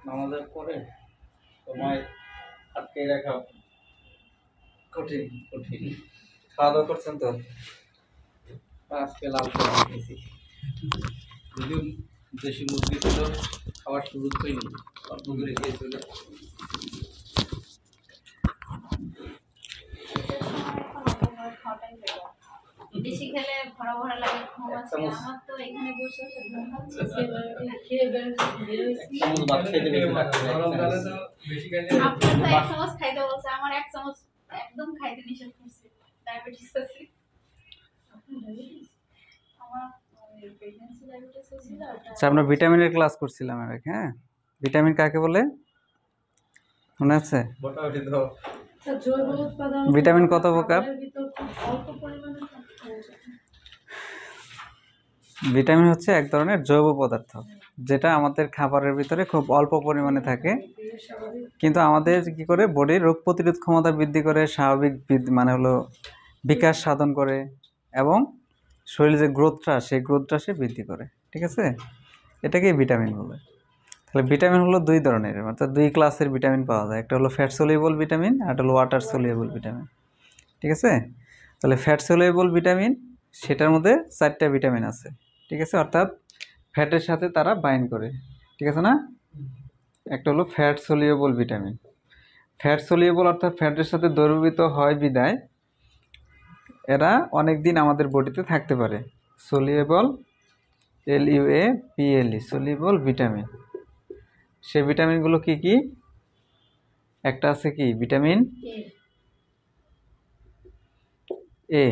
নামাজের পরে সময় আটকে রাখা কঠিন কঠিন। খাওয়া দাওয়া করছেন তো? আজকে লাল চা খেয়েছি, যদিও দেশি মুরগি ছিল, খাওয়ার সুযোগ হয়নি, অল্প করে খেয়েছিল। বেশি খেলে ভরা ভরা লাগে, ঘুম আসে। আমার তো এখানে বসে বসে ঘুম পাচ্ছে। খেয়ে বের হয়েছি। আপনার তো এক চামচ খাইতে বলছে, আমার এক চামচ একদম খাইতে নিষেধ করছে। ডায়াবেটিস আছে। আচ্ছা, আমরা ভিটামিনের ক্লাস করছিলাম। হ্যাঁ, ভিটামিন কাকে বলে মনে আছে? ভিটামিন কত প্রকার? ভিটামিন হচ্ছে এক ধরনের জৈব পদার্থ, যেটা আমাদের খাবারের ভিতরে খুব অল্প পরিমাণে থাকে, কিন্তু আমাদের কি করে বডির রোগ প্রতিরোধ ক্ষমতা বৃদ্ধি করে, স্বাভাবিক মানে হলো বিকাশ সাধন করে, এবং শরীরে যে গ্রোথটা, সেই গ্রোথটা সে বৃদ্ধি করে। ঠিক আছে, এটাকে ভিটামিন বলে। তাহলে ভিটামিন হলো দুই ধরনের, অর্থাৎ দুই ক্লাসের ভিটামিন পাওয়া যায়। একটা হলো ফ্যাট সলিউবল ভিটামিন, আর একটা হলো ওয়াটার সলিউবল ভিটামিন। ঠিক আছে, তাহলে ফ্যাট সলিউবল ভিটামিন, সেটার মধ্যে 4টা ভিটামিন আছে। ঠিক আছে, অর্থাৎ ফ্যাটের সাথে তারা বাইন্ড করে। ঠিক আছে না? একটা হলো fat soluble vitamin. Fat soluble অর্থাৎ ফ্যাটের সাথে দ্রবীভূত হয় বিদায় এরা অনেক দিন আমাদের বডিতে থাকতে পারে। Soluble, LUAPLE, soluble vitamin. সেই ভিটামিনগুলো কি কি? একটা আছে কি ভিটামিন এ,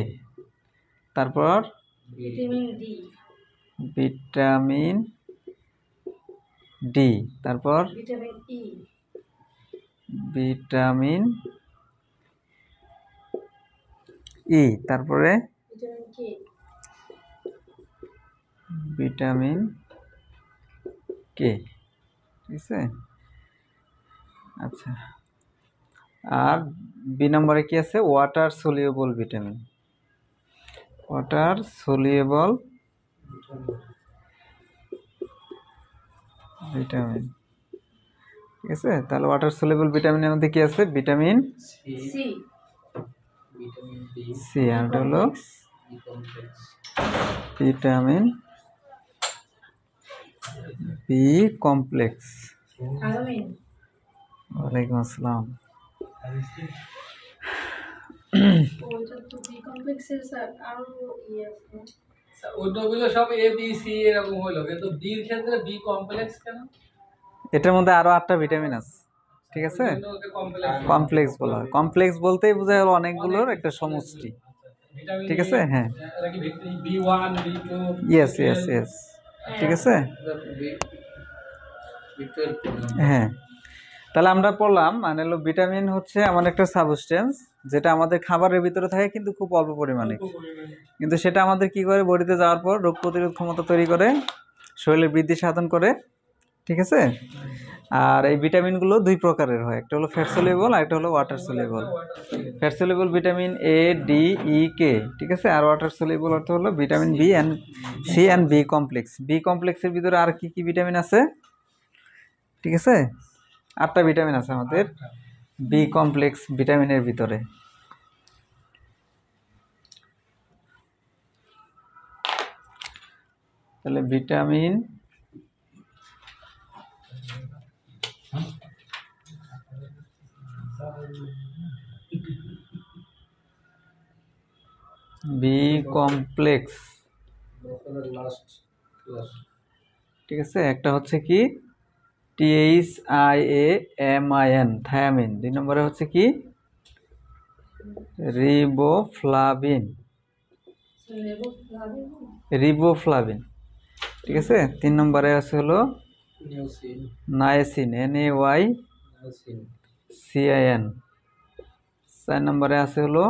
তারপর ভিটামিন ডি, তারপর ভিটামিন ই, তারপরে ভিটামিন কে। ঠিক আছে, আচ্ছা। আর বি নম্বরে কি আছে? Water soluble vitamin. Water soluble vitamin. ঠিক আছে, তাহলে ওয়াটার সলিউবল ভিটামিনের মধ্যে কি আছে? ভিটামিন সি, আর হলো ভিটামিন বি কমপ্লেক্স। ওয়ালাইকুম আসসালাম। এটার মধ্যে আরো 8টা ভিটামিন আছে। ঠিক আছে, কমপ্লেক্স বলা হয়। কমপ্লেক্স বলতেই বোঝায় হলো অনেকগুলোর একটা সমষ্টি। ঠিক আছে, হ্যাঁ, ইয়েস ইয়েস ইয়েস, ঠিক আছে, হ্যাঁ। তাহলে আমরা পড়লাম, মানে হলো ভিটামিন হচ্ছে এমন একটা সাবস্টেন্স যেটা আমাদের খাবারের ভিতরে থাকে, কিন্তু খুব অল্প পরিমাণে, কিন্তু সেটা আমাদের কি করে বডিতে যাওয়ার পর রোগ প্রতিরোধ ক্ষমতা তৈরি করে, শরীরের বৃদ্ধি সাধন করে। ঠিক আছে, আর এই ভিটামিনগুলো দুই প্রকারের হয়, একটা হলো ফ্যাট সলিউবল আর একটা হলো water soluble. Fat soluble vitamin A, D, E, K. ঠিক আছে, আর ওয়াটার সলিউবল অর্থ হলো vitamin B and C and B complex. B কমপ্লেক্সের ভিতরে আর কি কি ভিটামিন আছে? ঠিক আছে, 8টা ভিটামিন আছে আমাদের বি কমপ্লেক্স ভিটামিনের ভিতরে। তাহলে ভিটামিন বি কমপ্লেক্স, ঠিক আছে, একটা হচ্ছে কি THIAMIN, থায়ামিন। 2 নম্বরে হচ্ছে কি রিবোফ্লাভিন, রিবোফ্লাভিন। ঠিক আছে, 3 নম্বরে আছে হলো নায়াসিন, NAYCIN। 4 নম্বরে আছে হলো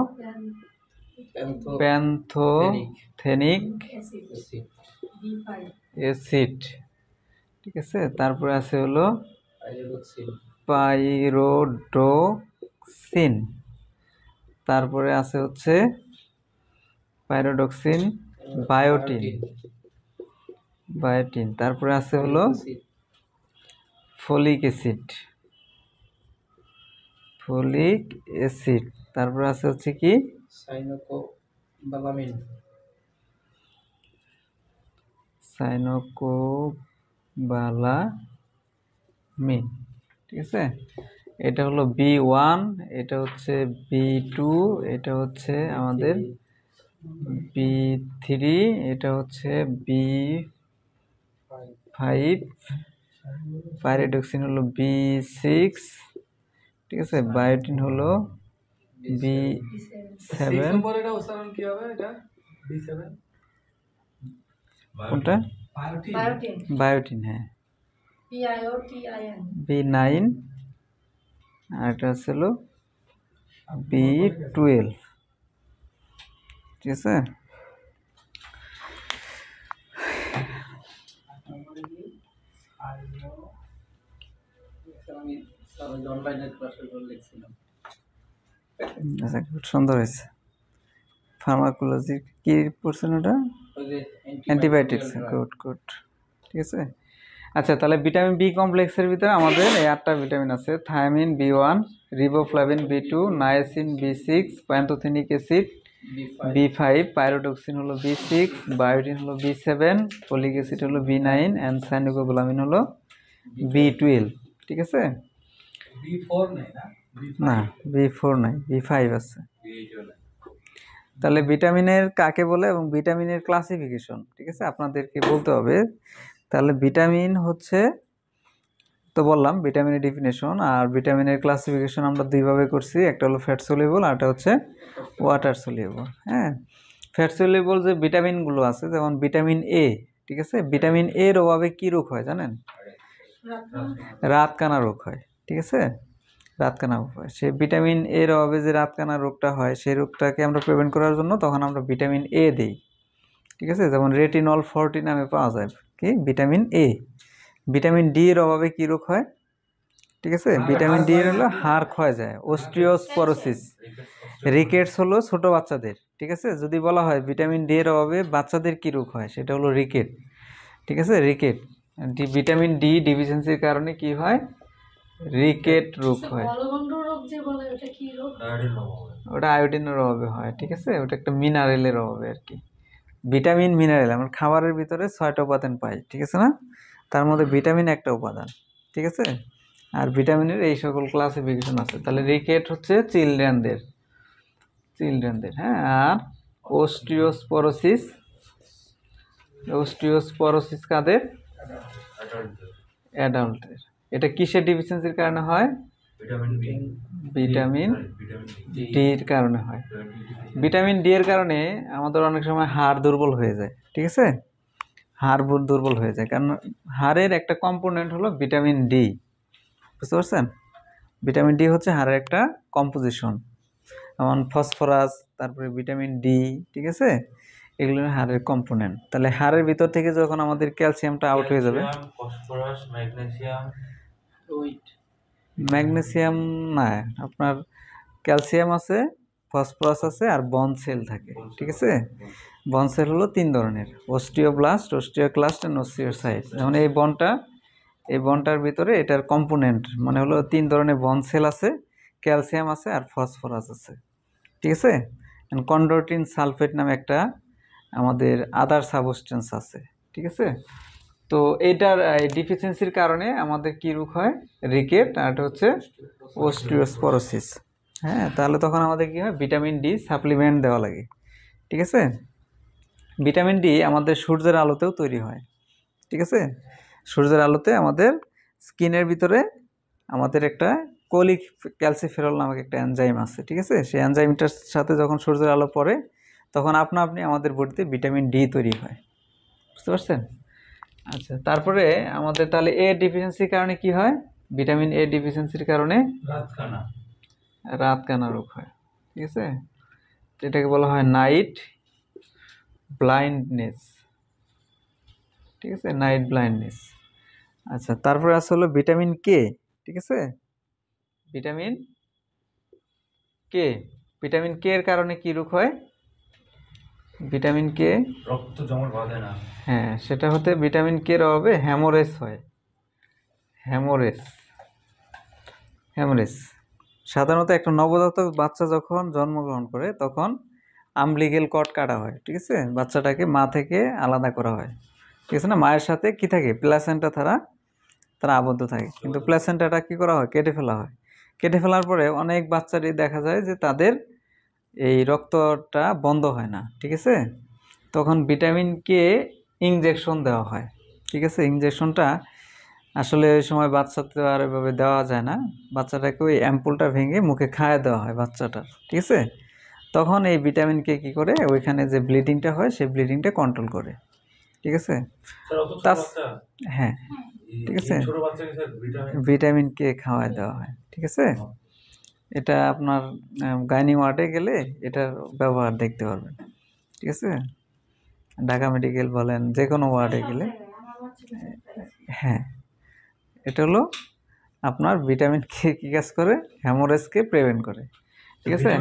প্যান্থোথেনিক অ্যাসিড। ঠিক আছে, তারপরে আছে হলো পাইরোডক্সিন, তারপরে আছে হচ্ছে পাইরোডক্সিন, বায়োটিন, তারপরে আছে হলো ফলিক অ্যাসিড, ফলিক অ্যাসিড। তারপর আছে হচ্ছে কি সাইনোকোবালামিন, সাইনোকোবালামিন, ঠিক আছে। এটা হলো B1, এটা হচ্ছে B2, এটা হচ্ছে আমাদের B3, এটা হচ্ছে B5, পাইরিডক্সিন হলো B6, ঠিক আছে। বায়োটিন হলো B7। নম্বর এটা উচ্চারণ কি হবে? এটা B7 কোনটা? বায়োটিন, বায়োটিন, হ্যাঁ। PIOTIN, B9, আর এটা হচ্ছে হলো B12, ঠিক আছে। আমি অনলাইনে ক্লাসের জন্য লিখছিলাম। আচ্ছা, খুব সুন্দর হয়েছে। ফার্মাকোলজি কি পড়ছেন ওটা? ওই যে অ্যান্টিবায়োটিক্স, গুড গুড, ঠিক আছে। আচ্ছা, তাহলে ভিটামিন বি কমপ্লেক্সের ভিতরে আমাদের এই 8টা ভিটামিন আছে। Thymine B1, riboflavin B2, niacin B6, প্যান্থোথেনিক acid B5, pyridoxine হলো B6, বায়োটিন হলো B7, ফলিক অ্যাসিড হলো B9 অ্যান্ড সাইনোকোবালামিন হলো B12, ঠিক আছে। B4 নাই না? না, B4 নাই, B5 আছে। তাহলে ভিটামিনের কাকে বলে এবং ভিটামিনের ক্লাসিফিকেশন, ঠিক আছে, আপনাদেরকে বলতে হবে। তাহলে ভিটামিন হচ্ছে, তো বললাম ভিটামিনের ডেফিনেশন আর ভিটামিনের ক্লাসিফিকেশন আমরা দুইভাবে করছি, একটা হলো ফ্যাট সলিউবল আর একটা হচ্ছে ওয়াটার সলিউবল। হ্যাঁ, ফ্যাট সলিউবল যে ভিটামিনগুলো আছে, যেমন ভিটামিন এ, ঠিক আছে, ভিটামিন এর অভাবে কি রোগ হয় জানেন? রাতকানা রোগ হয়, ঠিক আছে, রাতকানা রোগ হয়। সেই ভিটামিন এর অভাবে যে রাতকানা রোগটা হয়, সেই রোগটাকে আমরা প্রিভেন্ট করার জন্য তখন আমরা ভিটামিন এ দিই, ঠিক আছে। যেমন রেটিনল 40 নামে পাওয়া যায় কি ভিটামিন এ। ভিটামিন ডি এর অভাবে কি রোগ হয়, ঠিক আছে, ভিটামিন ডি এর হলো হাড় ক্ষয় যায়, অস্টিওস্পোরোসিস। রিকেটস হলো ছোট বাচ্চাদের, ঠিক আছে। যদি বলা হয় ভিটামিন ডি এর অভাবে বাচ্চাদের কি রোগ হয়, সেটা হলো রিকেট, ঠিক আছে, রিকেট। ভিটামিন ডি ডিফিসিয়েন্সির কারণে কি হয়? রিকেট রোগ হয়। ওটা আয়োডিনের অভাবে হয়, ঠিক আছে, ওটা একটা মিনারেলের অভাবে আর কি। ভিটামিন মিনারেল আমরা খাবারের ভিতরে 6টা উপাদান পাই, ঠিক আছে না, তার মধ্যে ভিটামিন একটা উপাদান, ঠিক আছে। আর ভিটামিনের এই সকল ক্লাসিফিকেশন আছে। তাহলে রিকেট হচ্ছে চিলড্রেনদের, হ্যাঁ। আর অস্টিওস্পোরোসিস, অস্টিওস্পোরোসিস কাদের? অ্যাডাল্টের। এটা কিসের ডিফিসিয়েন্সির কারণে হয়? ভিটামিন ডি এর কারণে হয়। ভিটামিন ডি এর কারণে আমাদের অনেক সময় হাড় দুর্বল হয়ে যায়, ঠিক আছে, হাড় দুর্বল হয়ে যায়, কারণ হাড়ের একটা কম্পোনেন্ট হলো ভিটামিন ডি, বুঝতে পারছেন? ভিটামিন ডি হচ্ছে হাড়ের একটা কম্পোজিশন, যেমন ফসফরাস, তারপরে ভিটামিন ডি, ঠিক আছে, এগুলো হাড়ের কম্পোনেন্ট। তাহলে হাড়ের ভিতর থেকে যখন আমাদের ক্যালসিয়ামটা আউট হয়ে যাবে, ফসফরাস, ম্যাগনেসিয়াম, ম্যাগনেসিয়াম না, আপনার ক্যালসিয়াম আছে, ফসফরাস আছে, আর বন সেল থাকে, ঠিক আছে। বন সেল হলো 3 ধরনের, অস্টিওব্লাস্ট, অস্টিওক্লাস্ট এন্ড অস্টিওসাইট। যেমন এই বনটার ভিতরে এটার কম্পোনেন্ট মানে হলো 3 ধরনের বন সেল আছে, ক্যালসিয়াম আছে আর ফসফরাস আছে, ঠিক আছে। কন্ড্রোটিন সালফেট নামে একটা আমাদের আদার সাবস্টেন্স আছে, ঠিক আছে। তো এটার ডিফিসিয়েন্সির কারণে আমাদের কি রোগ হয়? রিকেট, আর এটা হচ্ছে অস্টিওস্পোরোসিস। হ্যাঁ, তাহলে তখন আমাদের কি হয়? ভিটামিন ডি সাপ্লিমেন্ট দেওয়া লাগে, ঠিক আছে। ভিটামিন ডি আমাদের সূর্যের আলোতেও তৈরি হয়, ঠিক আছে। সূর্যের আলোতে আমাদের স্কিনের ভিতরে আমাদের একটা কোলিক ক্যালসিফেরল নামক একটা এনজাইম আছে, ঠিক আছে। সেই এনজাইমটার সাথে যখন সূর্যের আলো পড়ে তখন আপনা আপনি আমাদের বডিতে ভিটামিন ডি তৈরি হয়, বুঝতে পারছেন? আচ্ছা, তারপরে আমাদের তাহলে এ ডিফিসিয়েন্সির কারণে কি হয়? ভিটামিন এ ডিফিসিয়েন্সির কারণে রাতকানা রোগ হয়, ঠিক আছে। এটাকে বলা হয় নাইট ব্লাইন্ডনেস, ঠিক আছে, নাইট ব্লাইন্ডনেস। আচ্ছা, তারপরে আছে হলো ভিটামিন কে, ঠিক আছে, ভিটামিন কে। ভিটামিন কে এর কারণে কি রোগ হয়? ভিটামিন কে রক্ত জমাট বাঁধে না। হ্যাঁ, সেটা হতে ভিটামিন কে এর অভাবে হ্যামোরেজ হয়, হেমোরেজ। হেমোরেজ সাধারণত একটা নবজাতক বাচ্চা যখন জন্মগ্রহণ করে তখন আমব্লিগেল কর্ড কাটা হয়, ঠিক আছে, বাচ্চাটাকে মা থেকে আলাদা করা হয়, ঠিক আছে না, মায়ের সাথে কি থাকে, প্লাসেন্টা তারা আবদ্ধ থাকে, কিন্তু প্লাসেন্টাটা কি করা হয়, কেটে ফেলা হয়। কেটে ফেলার পরে অনেক বাচ্চারই দেখা যায় যে তাদের এই রক্তটা বন্ধ হয় না, ঠিক আছে, তখন ভিটামিন কে ইনজেকশন দেওয়া হয়, ঠিক আছে। ইনজেকশনটা আসলে ওই সময় বাচ্চাতে আর এভাবে দেওয়া যায় না, বাচ্চাটাকে ওই অ্যাম্পুলটা ভেঙে মুখে খাইয়ে দেওয়া হয় বাচ্চাটার, ঠিক আছে। তখন এই ভিটামিন কে কী করে, ওইখানে যে ব্লিডিংটা হয় সেই ব্লিডিংটা কন্ট্রোল করে, ঠিক আছে। হ্যাঁ, ঠিক আছে, ভিটামিন কে খাওয়াই দেওয়া হয়, ঠিক আছে। এটা আপনার গাইনি ওয়ার্ডে গেলে এটার ব্যবহার দেখতে পারবেন, ঠিক আছে, ঢাকা মেডিকেল বলেন যে কোনো ওয়ার্ডে গেলে। হ্যাঁ, এটা হলো আপনার ভিটামিন কে কী কাজ করে, হ্যামোরেজকে প্রিভেন্ট করে, ঠিক আছে।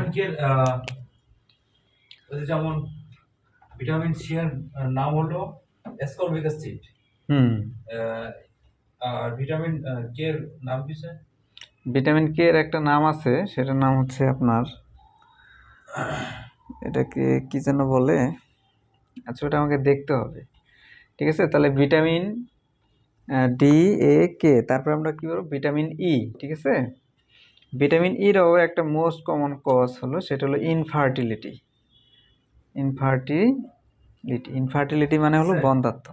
যেমন ভিটামিন সি এর নাম হলো অ্যাসকর্বিক অ্যাসিড, আর ভিটামিন কে এর নাম কি স্যার? ভিটামিন কে এর একটা নাম আছে, সেটার নাম হচ্ছে আপনার, এটাকে কি যেন বলে, আচ্ছা ওটা আমাকে দেখতে হবে, ঠিক আছে। তাহলে ভিটামিন ডি এ কে, তারপর আমরা কি বলবো, ভিটামিন ই, ঠিক আছে। ভিটামিন ইরও একটা মোস্ট কমন কজ হলো, সেটা হলো ইনফার্টিলিটি। ইনফার্টিলিটি মানে হলো বন্ধ্যাত্ব।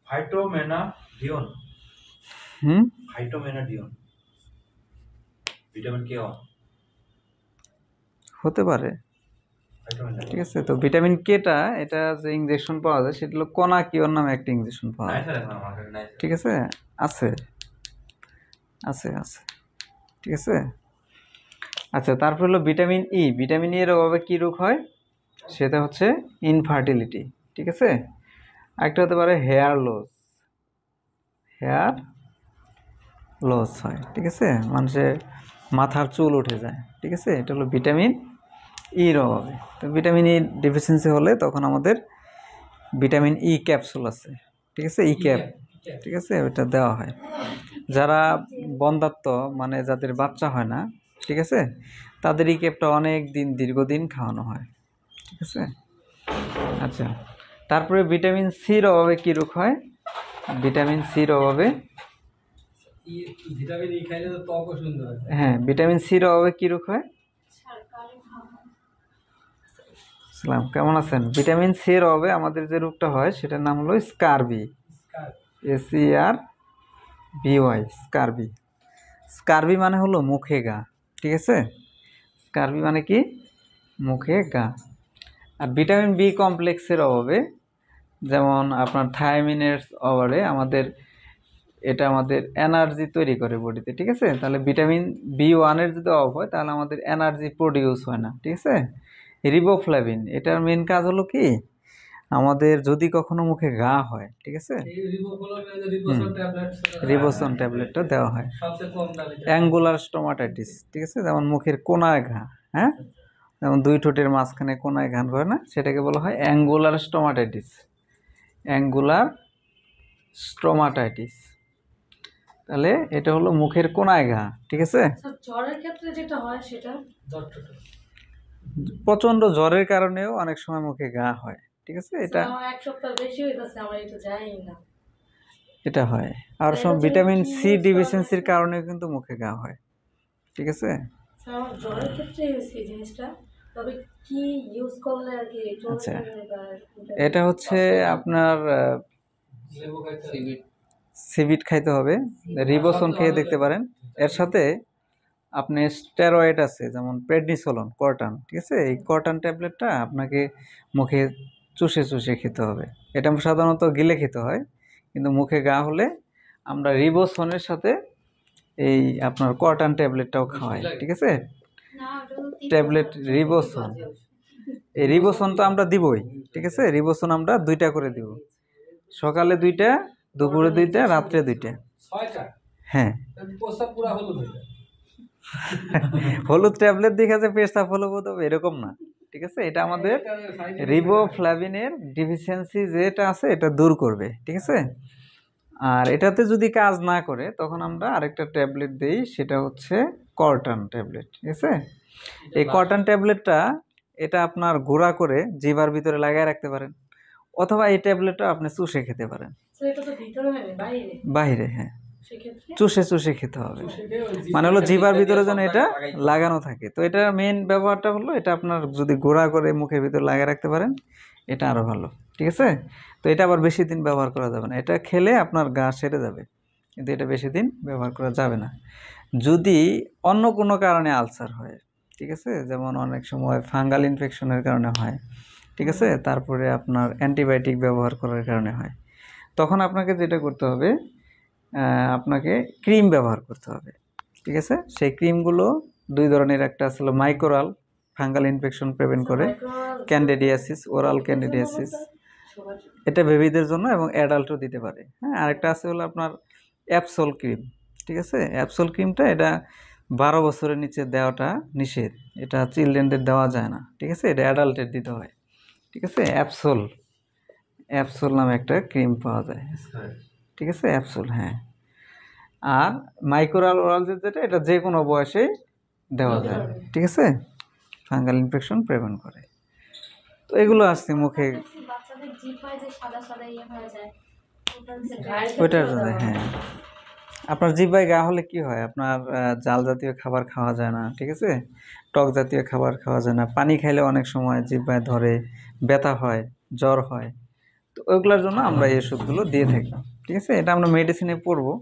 ফাইটোমেনাডিয়ন, ফাইটোমেনাডিয়ন ভিটামিন কে হতে পারে, ঠিক আছে। তো ভিটামিন কেটা এটা যে ইনজেকশন পাওয়া যায় সেটা হলো কোনাকিওর নামে একটা ইনজেকশন পাওয়া যায়, ঠিক আছে, আছে আছে আছে, ঠিক আছে। আচ্ছা, তারপর হলো ভিটামিন ই। ভিটামিন ই এর অভাবে কী রোগ হয়, সেটা হচ্ছে ইনফার্টিলিটি, ঠিক আছে। আরেকটা হতে পারে হেয়ার লস হয়, ঠিক আছে, মানুষের মাথার চুল উঠে যায়, ঠিক আছে, এটা হলো ভিটামিন ইর অভাবে। তো ভিটামিন ই ডেফিসিয়েন্সি হলে তখন আমাদের ভিটামিন ই ক্যাপসুল আছে, ঠিক আছে, ই ক্যাপ, ঠিক আছে, ওইটা দেওয়া হয়। যারা বন্ধ্যাত্ব মানে যাদের বাচ্চা হয় না, ঠিক আছে, তাদের ই ক্যাপটা অনেক দিন দীর্ঘদিন খাওয়ানো হয়, ঠিক আছে। আচ্ছা, তারপরে ভিটামিন সির অভাবে কী রোগ হয়, ভিটামিন সির অভাবে, হ্যাঁ, ভিটামিন সির অভাবে কী রোগ হয়, সালাম, কেমন আছেন। ভিটামিন সি এর অভাবে আমাদের যে রোগটা হয় সেটার নাম হলো স্কারবি, SCRBY, স্কারবি। স্কারবি মানে হলো মুখে গা, ঠিক আছে, স্কারবি মানে কি, মুখে গা। আর ভিটামিন বি কমপ্লেক্সের অভাবে, যেমন আপনার থায়ামিনের অভাবে এটা আমাদের এনার্জি তৈরি করে বডিতে, ঠিক আছে। তাহলে ভিটামিন B1 যদি অভাব হয় তাহলে আমাদের এনার্জি প্রডিউস হয় না, ঠিক আছে। রিবোফ্লাভিন, এটার মেন কাজ হলো কি, আমাদের যদি কখনো মুখে ঘা হয়, ঠিক আছে, রিবোসন ট্যাবলেটটা দেওয়া হয়। অ্যাঙ্গুলার স্টোমাটাইটিস, ঠিক আছে, যেমন মুখের কোনায় ঘা, হ্যাঁ, যেমন দুই ঠোঁটের মাঝখানে কোনায় ঘা করে না, সেটাকে বলা হয় অ্যাঙ্গুলার স্টোমাটাইটিস। তাহলে এটা হলো মুখের কোনায় ঘা, ঠিক আছে। জ্বরের ক্ষেত্রে যেটা হয় সেটা প্রচন্ড জ্বরের কারণেও অনেক সময় মুখে ঘা হয়, ঠিক আছে, এটা এক সপ্তাহ বেশি হইতাছে, আমরা এটা জানি না, এটা হয়। আর সব ভিটামিন সি ডিফিসিয়েন্সির কারণেও কিন্তু মুখে ঘা হয়, ঠিক আছে। আমার জ্বরের ক্ষেত্রে এই জিনিসটা, তবে কি ইউজ করলে আর কি, আচ্ছা, এটা হচ্ছে আপনার সিবিট খাইতে হবে, রিবোসন খেয়ে দেখতে পারেন। এর সাথে আপনি স্টেরয়েড আছে, যেমন প্রেডনিসোলন, কর্টান, ঠিক আছে, এই কর্টান ট্যাবলেটটা আপনাকে মুখে চুষে খেতে হবে। এটা সাধারণত গিলে খেতে হয়, কিন্তু মুখে ঘা হলে আমরা রিবোসনের সাথে এই আপনার কর্টান ট্যাবলেটটাও খাওয়াই, ঠিক আছে। ট্যাবলেট রিবোসন, এই রিবোসন তো আমরা দিবই, ঠিক আছে, রিবোসন আমরা 2টা করে দিব, সকালে 2টা, দুপুরে 2টা, রাত্রে 2টা। হ্যাঁ, হলুদ ট্যাবলেট দেখা যায় পেশাব হলুদ হবে এরকম না, ঠিক আছে। এটা আমাদের রিবোফ্লাভিনের ডিফিসিয়েন্সি যেটা আছে এটা দূর করবে, ঠিক আছে। আর এটাতে যদি কাজ না করে তখন আমরা আরেকটা ট্যাবলেট দিই, সেটা হচ্ছে কর্টান ট্যাবলেট, ঠিক আছে। এই কর্টান ট্যাবলেটটা এটা আপনার গুঁড়া করে জিভার ভিতরে লাগিয়ে রাখতে পারেন, অথবা এই ট্যাবলেটটা আপনি চুষে খেতে পারেন। বাইরে, হ্যাঁ, চুষে চুষে খেতে হবে, মানে হলো জিভার ভিতরে যেন এটা লাগানো থাকে। তো এটা মেইন ব্যবহারটা হলো এটা আপনার যদি গুঁড়া করে মুখের ভিতরে লাগিয়ে রাখতে পারেন এটা আরও ভালো, ঠিক আছে। তো এটা আবার বেশি দিন ব্যবহার করা যাবে না, এটা খেলে আপনার গা সেরে যাবে, কিন্তু এটা বেশি দিন ব্যবহার করা যাবে না। যদি অন্য কোনো কারণে আলসার হয়, ঠিক আছে, যেমন অনেক সময় ফাঙ্গাল ইনফেকশনের কারণে হয়, ঠিক আছে, তারপরে আপনার অ্যান্টিবায়োটিক ব্যবহার করার কারণে হয়, তখন আপনাকে যেটা করতে হবে, আপনাকে ক্রিম ব্যবহার করতে হবে, ঠিক আছে। সেই ক্রিমগুলো দুই ধরনের, একটা আসলে মাইক্রোরাল, ফাঙ্গাল ইনফেকশন প্রিভেন্ট করে, ক্যান্ডিডিয়াসিস, ওরাল ক্যান্ডিডিয়াসিস, এটা বেবিদের জন্য এবং অ্যাডাল্টও দিতে পারে, হ্যাঁ। আরেকটা আছে হলো আপনার অ্যাপসোল ক্রিম, ঠিক আছে। অ্যাপসোল ক্রিমটা এটা 12 বছরের নিচে দেওয়াটা নিষেধ, এটা চিলড্রেনদের দেওয়া যায় না, ঠিক আছে, এটা অ্যাডাল্টের দিতে হয়, ঠিক আছে। অ্যাপসোল নামে একটা ক্রিম পাওয়া যায়, ঠিক আছে, অ্যাপসোল, হ্যাঁ। আর মাইক্রোরাল ওরাল যেটা, এটা যে কোনো বয়সেই দেওয়া যায়, ঠিক আছে, ফাঙ্গাল ইনফেকশন প্রিভেন্ট করে। তো এগুলো আসছে মুখে, বাচ্চাদের জিহ্বায় যে সাদা সাদা ইয়ে হয়ে যায় ওইটার জন্য, হ্যাঁ। আপনার জিহ্বায় ঘা হলে কি হয়, আপনার জাল জাতীয় খাবার খাওয়া যায় না, ঠিক আছে, টক জাতীয় খাবার খাওয়া যায় না, পানি খাইলে অনেক সময় জিহ্বায় ধরে, ব্যথা হয়, জ্বর হয়। তো ওইগুলোর জন্য আমরা এই ওষুধগুলো দিয়ে থাকি, ঠিক আছে। এটা আমরা মেডিসিনে পড়বো,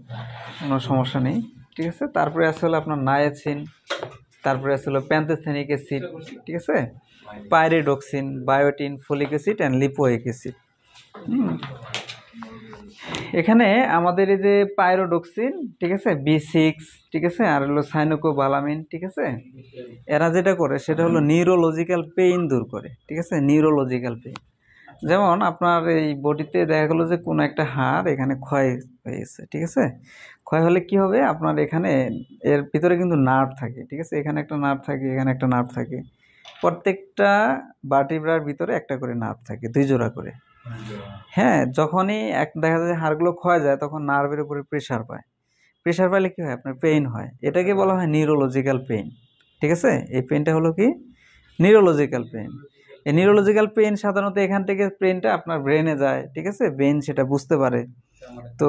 কোনো সমস্যা নেই, ঠিক আছে। তারপরে আসলে আপনার নায়াসিন, তারপরে আসলে প্যান্থেথেনিক অ্যাসিড, ঠিক আছে, pyridoxine, বায়োটিন, folic acid and lipoic acid. এখানে আমাদের এই যে পাইরোডক্সিন, ঠিক আছে, B6, ঠিক আছে, আর হলো সাইনোকোবালামিন, ঠিক আছে, এরা যেটা করে সেটা হলো নিউরোলজিক্যাল পেইন দূর করে, ঠিক আছে, নিউরোলজিক্যাল পেইন। যেমন আপনার এই বডিতে দেখা গেলো যে কোনো একটা হাড় এখানে ক্ষয় হয়ে গেছে, ঠিক আছে, ক্ষয় হলে কি হবে, আপনার এখানে এর ভিতরে কিন্তু নার্ভ থাকে, ঠিক আছে, এখানে একটা নার্ভ থাকে, এখানে একটা নার্ভ থাকে, প্রত্যেকটা ভার্টিব্রার ভিতরে একটা করে নার্ভ থাকে, 2 জোড়া করে, হ্যাঁ। যখনই দেখা যায় হাড়গুলো ক্ষয় যায় তখন নার্ভের উপরে প্রেশার পায়, প্রেশার পাইলে কি হয়, আপনার পেইন হয়, এটাকে বলা হয় নিউরোলজিক্যাল পেইন, ঠিক আছে। এই পেইনটা হলো কি নিউরোলজিক্যাল পেইন। এই নিউরোলজিক্যাল পেইন সাধারণত এখান থেকে পেইনটা আপনার ব্রেনে যায়, ঠিক আছে, ব্রেন সেটা বুঝতে পারে। তো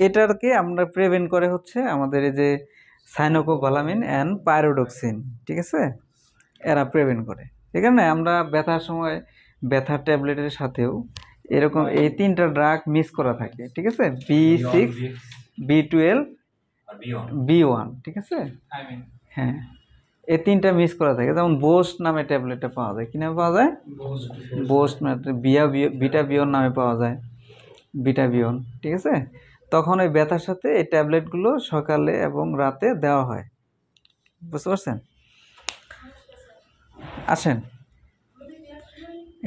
এটাকে আমরা প্রিভেন্ট করে হচ্ছে আমাদের এই যে সাইনোকোবালামিন অ্যান্ড পাইরোডক্সিন, ঠিক আছে, এরা প্রিভেন্ট করে। এখানে আমরা ব্যথার সময় ব্যথার ট্যাবলেটের সাথেও এরকম এই 3টা ড্রাগ মিক্স করা থাকে, ঠিক আছে, B6, B12, B1, ঠিক আছে, হ্যাঁ, এই 3টা মিক্স করা থাকে। যেমন বোস্ট নামে ট্যাবলেটটা পাওয়া যায়, কি নামে পাওয়া যায়, বোস্ট, বিটা বিয়ন নামে পাওয়া যায়, বিটা বিয়ন, ঠিক আছে। তখন ওই ব্যথার সাথে এই ট্যাবলেটগুলো সকালে এবং রাতে দেওয়া হয়, বুঝতে পারছেন। আসেন,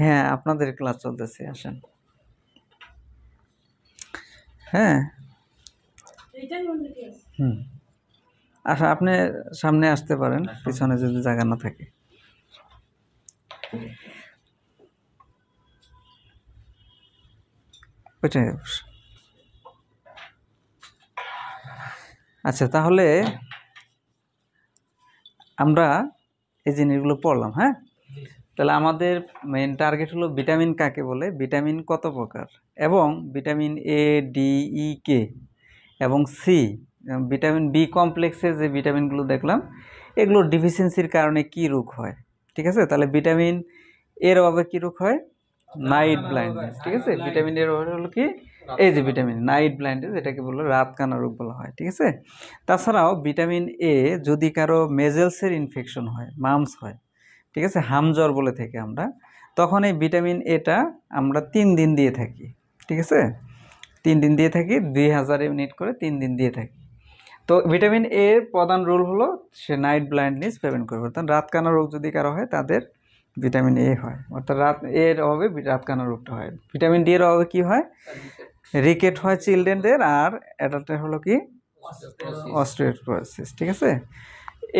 হ্যাঁ, আপনাদের ক্লাস চলতেছে, আসেন, হ্যাঁ, আচ্ছা, আপনি সামনে আসতে পারেন, পিছনে যদি জায়গা না থাকে। ওইটাই অবশ্য। আচ্ছা, তাহলে আমরা এই জিনিসগুলো পড়লাম, হ্যাঁ। তাহলে আমাদের মেইন টার্গেট হলো ভিটামিন কাকে বলে, ভিটামিন কত প্রকার, এবং vitamin A, D, E, K এবং সি, ভিটামিন বি কমপ্লেক্সের যে ভিটামিনগুলো দেখলাম, এগুলোর ডিফিসিয়েন্সির কারণে কি রোগ হয়, ঠিক আছে। তাহলে ভিটামিন এর অভাবে কি রোগ হয়, নাইট ব্লাইন্ডনেস, ঠিক আছে। ভিটামিন এর অভাবে হলো কি, এই যে ভিটামিন নাইট ব্লাইন্ডনেস, এটাকে বলে রাত কানা রোগ বলা হয়, ঠিক আছে। তাছাড়াও ভিটামিন এ যদি কারো মেজেলসের ইনফেকশন হয়, মামস হয়, ঠিক আছে, হামজ্বর বলে থাকি আমরা, তখন এই ভিটামিন এটা আমরা 3 দিন দিয়ে থাকি, ঠিক আছে, 3 দিন দিয়ে থাকি, 2000 ইউনিট করে 3 দিন দিয়ে থাকি। তো ভিটামিন এর প্রধান রোল হলো সে নাইট ব্লাইন্ডনেস প্রিভেন্ট করবে, অর্থাৎ রাত কানা রোগ যদি কারো হয় তাদের ভিটামিন এ হয়, অর্থাৎ রাত এর অভাবে রাত কানা রোগটা হয়। ভিটামিন ডি এর অভাবে কি হয়, রিকেট হয় চিলড্রেনদের, আর অ্যাডাল্টের হলো কি অস্টিওপোরোসিস, ঠিক আছে।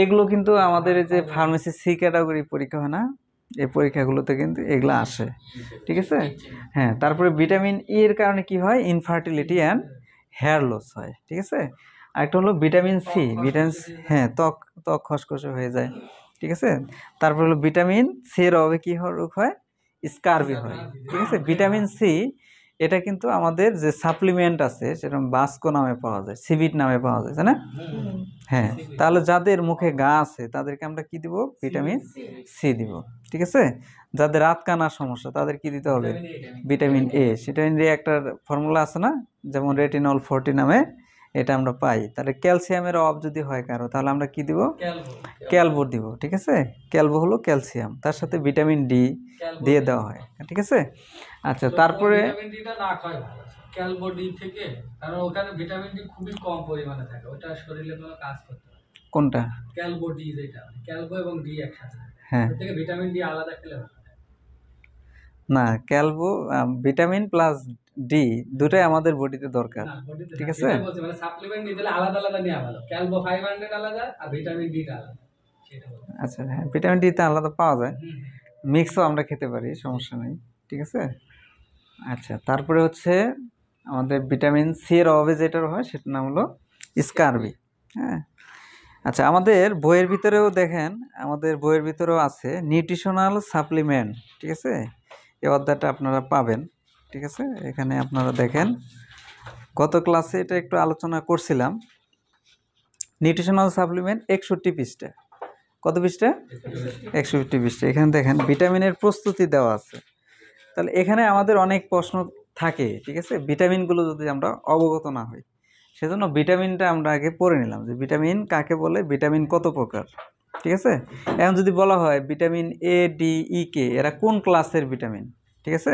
এগুলো কিন্তু আমাদের এই যে ফার্মেসি সি ক্যাটাগরি পরীক্ষা হয় না, এই পরীক্ষাগুলোতে কিন্তু এগুলো আসে, ঠিক আছে, হ্যাঁ। তারপরে ভিটামিন ই এর কারণে কি হয়, ইনফার্টিলিটি অ্যান্ড হেয়ার লস হয়, ঠিক আছে। আরেকটা হলো ভিটামিন সি, ভিটামিন হ্যাঁ ত্বক ত্বক খসখসে হয়ে যায়, ঠিক আছে। তারপর হলো ভিটামিন সি এর অভাবে কি রোগ হয়, স্কারবি হয়, ঠিক আছে। ভিটামিন সি এটা কিন্তু আমাদের যে সাপ্লিমেন্ট আছে সেরকম বাস্কো নামে পাওয়া যায়, সিবিট নামে পাওয়া যায়, তাই না? হ্যাঁ, তাহলে যাদের মুখে ঘা আছে তাদেরকে আমরা কি দিব, ভিটামিন সি দিব, ঠিক আছে। যাদের রাত কানার সমস্যা তাদের কি দিতে হবে, ভিটামিন এ। ভিটামিন এ একটা ফর্মুলা আছে না, যেমন রেটিনল 40 নামে, এটা আমরা পাই। তাহলে ক্যালসিয়ামের অভাব যদি হয় কারো, তাহলে আমরা কি দিব, ক্যালবো দিব, ঠিক আছে। ক্যালবো হলো ক্যালসিয়াম, তার সাথে ভিটামিন ডি দিয়ে দেওয়া হয়, ঠিক আছে। আচ্ছা, তারপরে ভিটামিন ডিটা না খাওয়াই ভালো ক্যালবো ডি থেকে, কারণ ওখানে ভিটামিন ডি খুবই কম পরিমাণে থাকে, ওটা শরীরে কোনো কাজ করতে পারে। কোনটা, ক্যালবো ডি, যেটা ক্যালবো এবং ডি একসাথে, হ্যাঁ, ওর থেকে ভিটামিন ডি আলাদা খেলে ভালো। না ক্যালবো ভিটামিন প্লাস ডি দুটাই আমাদের বডিতে দরকার, ঠিক আছে। মানে সাপ্লিমেন্ট নিতে হলে আলাদা আলাদা নেওয়া ভালো, ক্যালবো 500 আলাদা আর ভিটামিন ডি আলাদা, সেটা বলছি। আচ্ছা, হ্যাঁ, ভিটামিন ডি তে আলাদা পাওয়া যায়, মিক্সও আমরা খেতে পারি, সমস্যা নেই, ঠিক আছে। আচ্ছা, তারপরে হচ্ছে আমাদের ভিটামিন সি এর অভাবে যেটা হয় সেটার নাম হলো স্কারবি, হ্যাঁ। আচ্ছা, আমাদের বইয়ের ভিতরেও দেখেন, আমাদের বইয়ের ভিতরেও আছে নিউট্রিশনাল সাপ্লিমেন্ট, ঠিক আছে। এই অধ্যায়টা আপনারা পাবেন, ঠিক আছে। এখানে আপনারা দেখেন, গত ক্লাসে এটা একটু আলোচনা করছিলাম। নিউট্রিশনাল সাপ্লিমেন্ট 61 পৃষ্ঠা, কত পৃষ্ঠা, 61 পৃষ্ঠা। এখানে দেখেন ভিটামিনের প্রস্তুতি দেওয়া আছে। তাহলে এখানে আমাদের অনেক প্রশ্ন থাকে, ঠিক আছে, ভিটামিনগুলো যদি আমরা অবগত না হই, সেজন্য ভিটামিনটা আমরা আগে পড়ে নিলাম যে ভিটামিন কাকে বলে, ভিটামিন কত প্রকার, ঠিক আছে। এখন যদি বলা হয় ভিটামিন এ ডি ই কে এরা কোন ক্লাসের ভিটামিন, ঠিক আছে,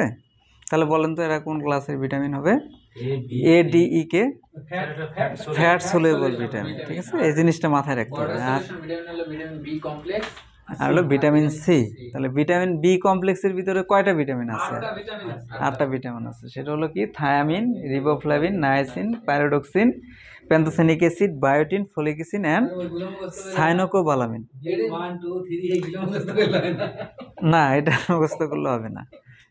তাহলে বলেন তো এরা কোন ক্লাসের ভিটামিন হবে, এ ডি ই কে ফ্যাট সলিউবল ভিটামিন, ঠিক আছে। এই জিনিসটা মাথায় রাখতে হবে। আর হলো ভিটামিন সি, তাহলে ভিটামিন বি কমপ্লেক্সের ভিতরে কয়টা ভিটামিন আছে, 8টা ভিটামিন আছে। সেটা হলো কি, thiamine, riboflavin, niacin, pyridoxine, pantothenic acid, biotin, folic acid and cyanocobalamin. না, এটা মুখস্থ করলে হবে না,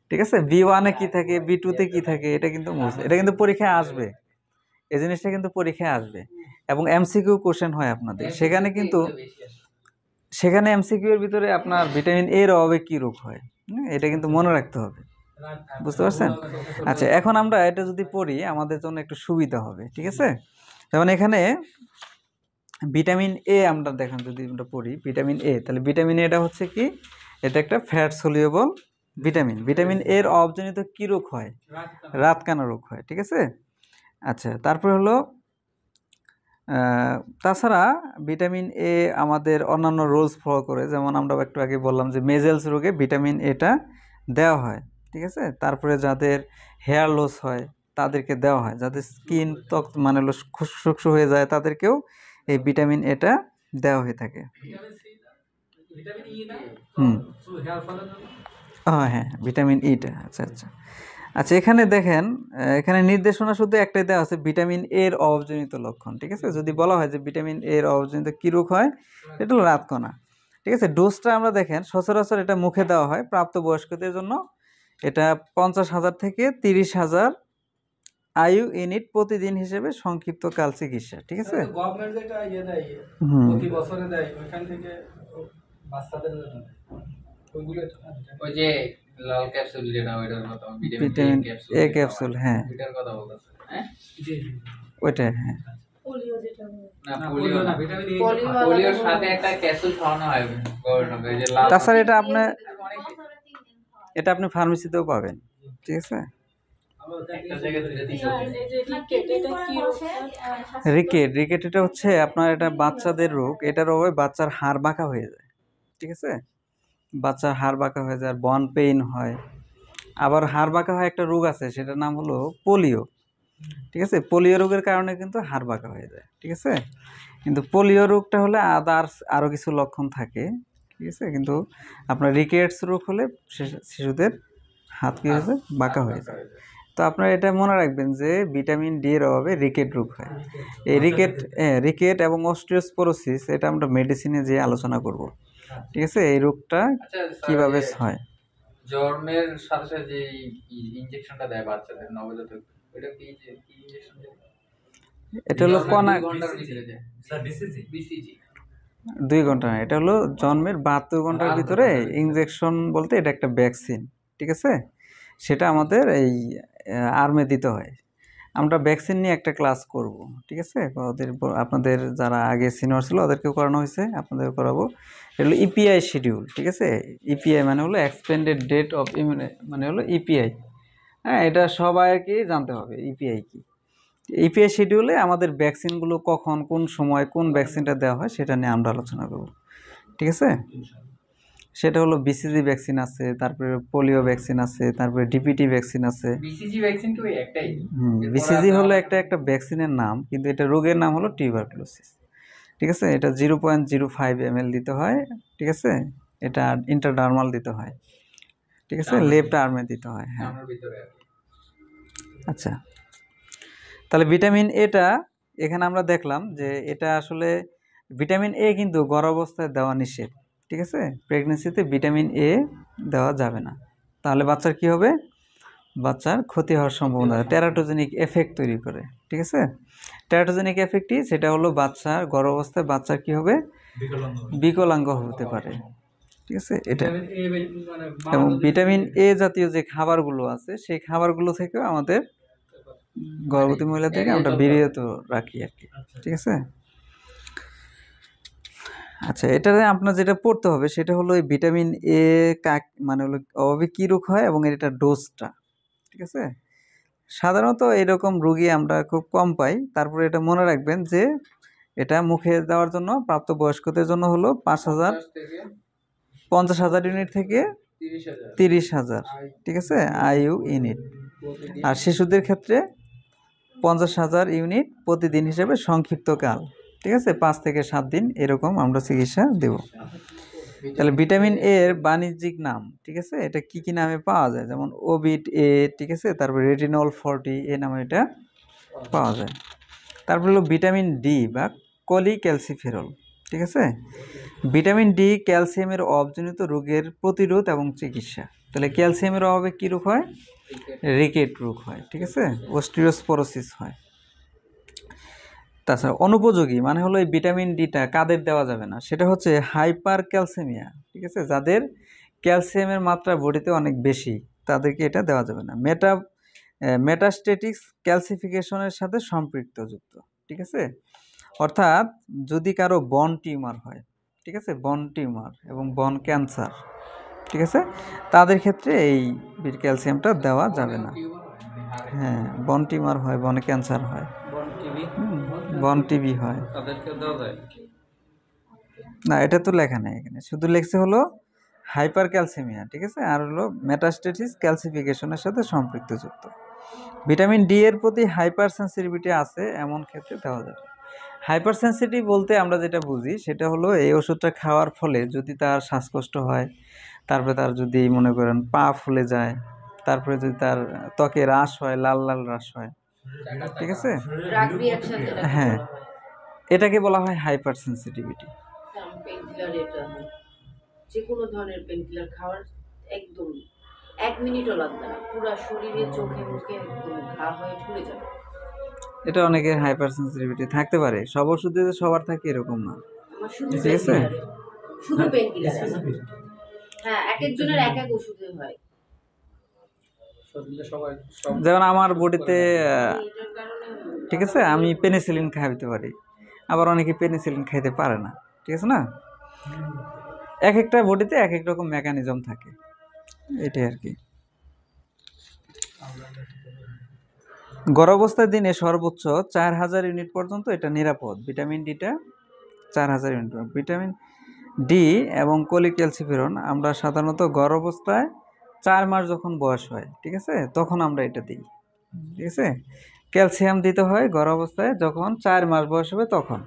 ঠিক আছে। বি1 এ কি থাকে, বি2 তে কি থাকে, এটা কিন্তু এটা কিন্তু পরীক্ষায় আসবে, এই জিনিসটা কিন্তু পরীক্ষায় আসবে, এবং এমসিকিউ কোশ্চেন হয় আপনাদের সেখানে। কিন্তু সেখানে এমসিকিউ এর ভিতরে আপনার ভিটামিন এর অভাবে কি রোগ হয়, এটা কিন্তু মনে রাখতে হবে, বুঝতে পারছেন। আচ্ছা, এখন আমরা এটা যদি পড়ি আমাদের জন্য একটু সুবিধা হবে, ঠিক আছে। যেমন এখানে ভিটামিন এ আমরা দেখেন, যদি আমরা পড়ি ভিটামিন এ, তাহলে ভিটামিন এটা হচ্ছে কি, এটা একটা ফ্যাট সলিউবল ভিটামিন। ভিটামিন এর অভাবজনিত কি রোগ হয়, রাতকানা রোগ হয়, ঠিক আছে। আচ্ছা, তারপরে হলো তাছাড়া ভিটামিন এ আমাদের অন্যান্য রোলস ফলো করে, যেমন আমরা একটু আগে বললাম যে মেজেলস রোগে ভিটামিন এটা দেওয়া হয়, ঠিক আছে। তারপরে যাদের হেয়ার লস হয় তাদেরকে দেওয়া হয়, যাদের স্কিন ত্বক মানে শুষ্ক হয়ে যায় তাদেরকেও এই ভিটামিন এটা দেওয়া হয়ে থাকে। হ্যাঁ, ভিটামিন ইটা, আচ্ছা আচ্ছা। আচ্ছা, এখানে দেখেন, এখানে নির্দেশনা শুধু একটাই দেওয়া আছে, ভিটামিন এর অভাবজনিত লক্ষণ, ঠিক আছে। যদি বলা হয় যে ভিটামিন এর অভাবজনিত কী রোগ হয়, এটা হলো রাতকণা, ঠিক আছে। ডোজটা আমরা দেখেন সচরাচর এটা মুখে দেওয়া হয় প্রাপ্তবয়স্কদের জন্য, এটা 50,000 থেকে 30,000 আয়ু ইউনিট প্রতিদিন হিসেবে সংক্ষিপ্ত কাল চিকিৎসা, ঠিক আছে। গভর্নমেন্ট যেটা দেয় প্রতি বছরে দেয়, ওইখান থেকে বাচ্চাদের জন্য ওই যে লাল ক্যাপসুল, যেটা ওইটার কথা, ভিটামিন এ ক্যাপসুল, হ্যাঁ, ওইটার কথা বলতেছে, হ্যাঁ ওইটা, হ্যাঁ। পোলিও যেটা না, পোলিও না, ভিটামিন এ, পোলিওর সাথে একটা ক্যাপসুল খাওয়ানো হয় গভর্নমেন্ট, এই যে লাল। তাছাড়া এটা আপনি ফার্মেসিতেও পাবেন, ঠিক আছে। রিকেট এটা হচ্ছে আপনার, এটা বাচ্চাদের রোগ, এটার অভাবে বাচ্চার হাড় বাঁকা হয়ে যায়, ঠিক আছে। বাচ্চার হাড় বাঁকা হয়ে যায়, বন পেইন হয়। আবার হাড় বাঁকা হয় একটা রোগ আছে, সেটার নাম হলো পোলিও, ঠিক আছে। পোলিও রোগের কারণে কিন্তু হাড় বাঁকা হয়ে যায়, ঠিক আছে। কিন্তু পোলিও রোগটা হলে আদার্স আরও কিছু লক্ষণ থাকে, ঠিক আছে। কিন্তু আপনার রিকেটস রোগ হলে শিশুদের হাত কি হয়ে যায়, বাঁকা হয়ে যায়। তো আপনারা এটা মনে রাখবেন যে ভিটামিন ডি এর অভাবে রিকেট রোগ হয়। এই রিকেট এবং অস্টিওস্পোরোসিস এটা আমরা মেডিসিনে যে আলোচনা করব, ঠিক আছে। এই রোগটা কিভাবে হয়, জন্মের সাথে সাথে যে ইনজেকশনটা দেয় বাচ্চাদের, নবজাতক, ওটা কি ইনজেকশন দেয়? এটা হলো কণা 2 ঘন্টার ভিতরে যায় বিসিজি 2 ঘন্টা না, এটা হলো জন্মের 72 ঘন্টার ভিতরে ইনজেকশন বলতে এটা একটা ভ্যাকসিন, ঠিক আছে? সেটা আমাদের এই আর্মে দিতে হয়। আমরা ভ্যাকসিন নিয়ে একটা ক্লাস করব, ঠিক আছে? আপনাদের যারা আগে সিনিয়র ছিল ওদেরকেও করানো হয়েছে, আপনাদের করাবো। এটা হলো ইপিআই শিডিউল, ঠিক আছে? ইপিআই মানে হলো এক্সপেন্ডেড ডেট অফ মানে হলো ইপিআই। হ্যাঁ, এটা সবাইকে জানতে হবে ইপিআই কি। ইপিআই শিডিউলে আমাদের ভ্যাকসিনগুলো কখন, কোন সময়, কোন ভ্যাকসিনটা দেওয়া হয় সেটা নিয়ে আমরা আলোচনা করব, ঠিক আছে? সেটা হলো বিসিজি ভ্যাকসিন আছে, তারপরে পোলিও ভ্যাকসিন আছে, তারপরে ডিপিটি ভ্যাকসিন আছে। বিসিজি ভ্যাকসিন কি ওই একটাই? বিসিজি হলো একটা ভ্যাকসিনের নাম, কিন্তু এটা রোগের নাম হলো টিউবারকুলোসিস, ঠিক আছে? এটা 0.05 ml দিতে হয়, ঠিক আছে? এটা ইন্টারডার্মাল দিতে হয়, ঠিক আছে? লেফট আর্মে দিতে হয়। হ্যাঁ, আমার ভিতরে আর কি। আচ্ছা, তাহলে ভিটামিন এটা এখানে আমরা দেখলাম যে এটা আসলে ভিটামিন এ কিন্তু গর্ভাবস্থায় দেওয়া নিষেধ, ঠিক আছে? প্রেগনেন্সিতে ভিটামিন এ দেওয়া যাবে না, তাহলে বাচ্চার কি হবে? বাচ্চার ক্ষতি হওয়ার সম্ভাবনা, টেরাটোজেনিক এফেক্ট তৈরি করে, ঠিক আছে? টেরাটোজেনিক এফেক্টই সেটা হলো বাচ্চার গর্ভাবস্থায় বাচ্চার কি হবে? বিকলাঙ্গ হতে পারে, ঠিক আছে? এটা এবং ভিটামিন এ জাতীয় যে খাবারগুলো আছে সেই খাবারগুলো থেকেও আমাদের গর্ভবতী মহিলা থেকে আমরা বিরত রাখি আর কি, ঠিক আছে? আচ্ছা, এটাতে আপনার যেটা পড়তে হবে সেটা হলো এই ভিটামিন এ মানে হলো অভাবে কী রোগ হয় এবং এটা ডোজটা, ঠিক আছে? সাধারণত এরকম রোগী আমরা খুব কম পাই। তারপরে এটা মনে রাখবেন যে এটা মুখে দেওয়ার জন্য প্রাপ্তবয়স্কদের জন্য হলো 50,000 ইউনিট থেকে 30,000, ঠিক আছে, আইইউ ইউনিট। আর শিশুদের ক্ষেত্রে 50,000 ইউনিট প্রতিদিন হিসেবে সংক্ষিপ্তকাল, ঠিক আছে? 5 থেকে 7 দিন এরকম আমরা চিকিৎসা দেব। তাহলে ভিটামিন এর বাণিজ্যিক নাম, ঠিক আছে? এটা কি কি নামে পাওয়া যায়? যেমন ওবিট এ, ঠিক আছে? তারপর রেটিনল 40 এ নামে এটা পাওয়া যায়। তারপর হলো ভিটামিন ডি বা কলিক্যালসিফেরল, ঠিক আছে? ভিটামিন ডি ক্যালসিয়ামের অভাবজনিত রোগের প্রতিরোধ এবং চিকিৎসা। তাহলে ক্যালসিয়ামের অভাবে কী রোগ হয়? রিকেট রোগ হয়, ঠিক আছে? অস্টিওস্পোরোসিস হয়। তাছাড়া অনুপযোগী মানে হলো এই ভিটামিন ডিটা কাদের দেওয়া যাবে না? সেটা হচ্ছে হাইপার ক্যালসিমিয়া, ঠিক আছে? যাদের ক্যালসিয়ামের মাত্রা বডিতে অনেক বেশি তাদেরকে এটা দেওয়া যাবে না। মেটাস্টেটিক্স ক্যালসিফিকেশনের সাথে সম্পৃক্তযুক্ত, ঠিক আছে? অর্থাৎ যদি কারো বন টিউমার হয়, ঠিক আছে, বন টিউমার এবং বন ক্যান্সার, ঠিক আছে, তাদের ক্ষেত্রে এই ক্যালসিয়ামটা দেওয়া যাবে না। হ্যাঁ, বন টিউমার হয়, বনে ক্যান্সার হয়, বন টিবি হয়, তাদেরকে দেওয়া যায় না এটা তো লেখা নেই এখানে, শুধু লেখছে হলো হাইপার ক্যালসিমিয়া, ঠিক আছে, আর হলো মেটাস্টেটিস ক্যালসিফিকেশনের সাথে সম্পৃক্তযুক্ত। ভিটামিন ডি এর প্রতি হাইপার সেন্সিটিভিটি আছে এমন ক্ষেত্রে দেওয়া যাবে। হাইপার সেন্সিটিভ বলতে আমরা যেটা বুঝি সেটা হলো এই ওষুধটা খাওয়ার ফলে যদি তার শ্বাসকষ্ট হয়, তারপরে তার যদি মনে করেন পা ফুলে যায়, তারপরে যদি তার ত্বকে রাশ হয়, লাল লাল রাশ হয়, ঠিক আছে, হ্যাঁ, এটাকে বলা হয় হাইপার সেন্সিটিভিটি। পেইনকিলার এটা যে কোনো ধরনের পেইনকিলার খাওয়ার একদম 1 মিনিটও লাগবে না, পুরো শরীরে চোখে মুখে একদম ঘা হয়ে পুড়ে যাবে। এটা অনেকের হাইপার সেন্সিটিভিটি থাকতে পারে, সব ওষুধে যে সবার থাকে এরকম না, আমার শুধু ঠিক আছে? শুধু পেইনকিলার, হ্যাঁ, এক একজনের এক এক ওষুধে হয়। শরীরে সবাই সব যেমন আমার বডিতে এটার কারণে ঠিক আছে আমি পেনিসিলিন খাইতে পারি, আবার অনেকে পেনিসিলিন খাইতে পারে না, ঠিক আছে না? এক একটা বডিতে এক এক রকম মেকানিজম থাকে, এটাই আর কি। গর্ভাবস্থার দিনে সর্বোচ্চ 4,000 ইউনিট পর্যন্ত এটা নিরাপদ। ভিটামিন ডিটা 4,000 ইউনিট। ভিটামিন ডি এবং কোলিক্যালসিফেরন আমরা সাধারণত গর্ভাবস্থায় 4 মাস যখন বয়স হয়, ঠিক আছে, তখন আমরা এটা দিই, ঠিক আছে? ক্যালসিয়াম দিতে হয় গর্ভাবস্থায় যখন 4 মাস বয়স হবে তখন,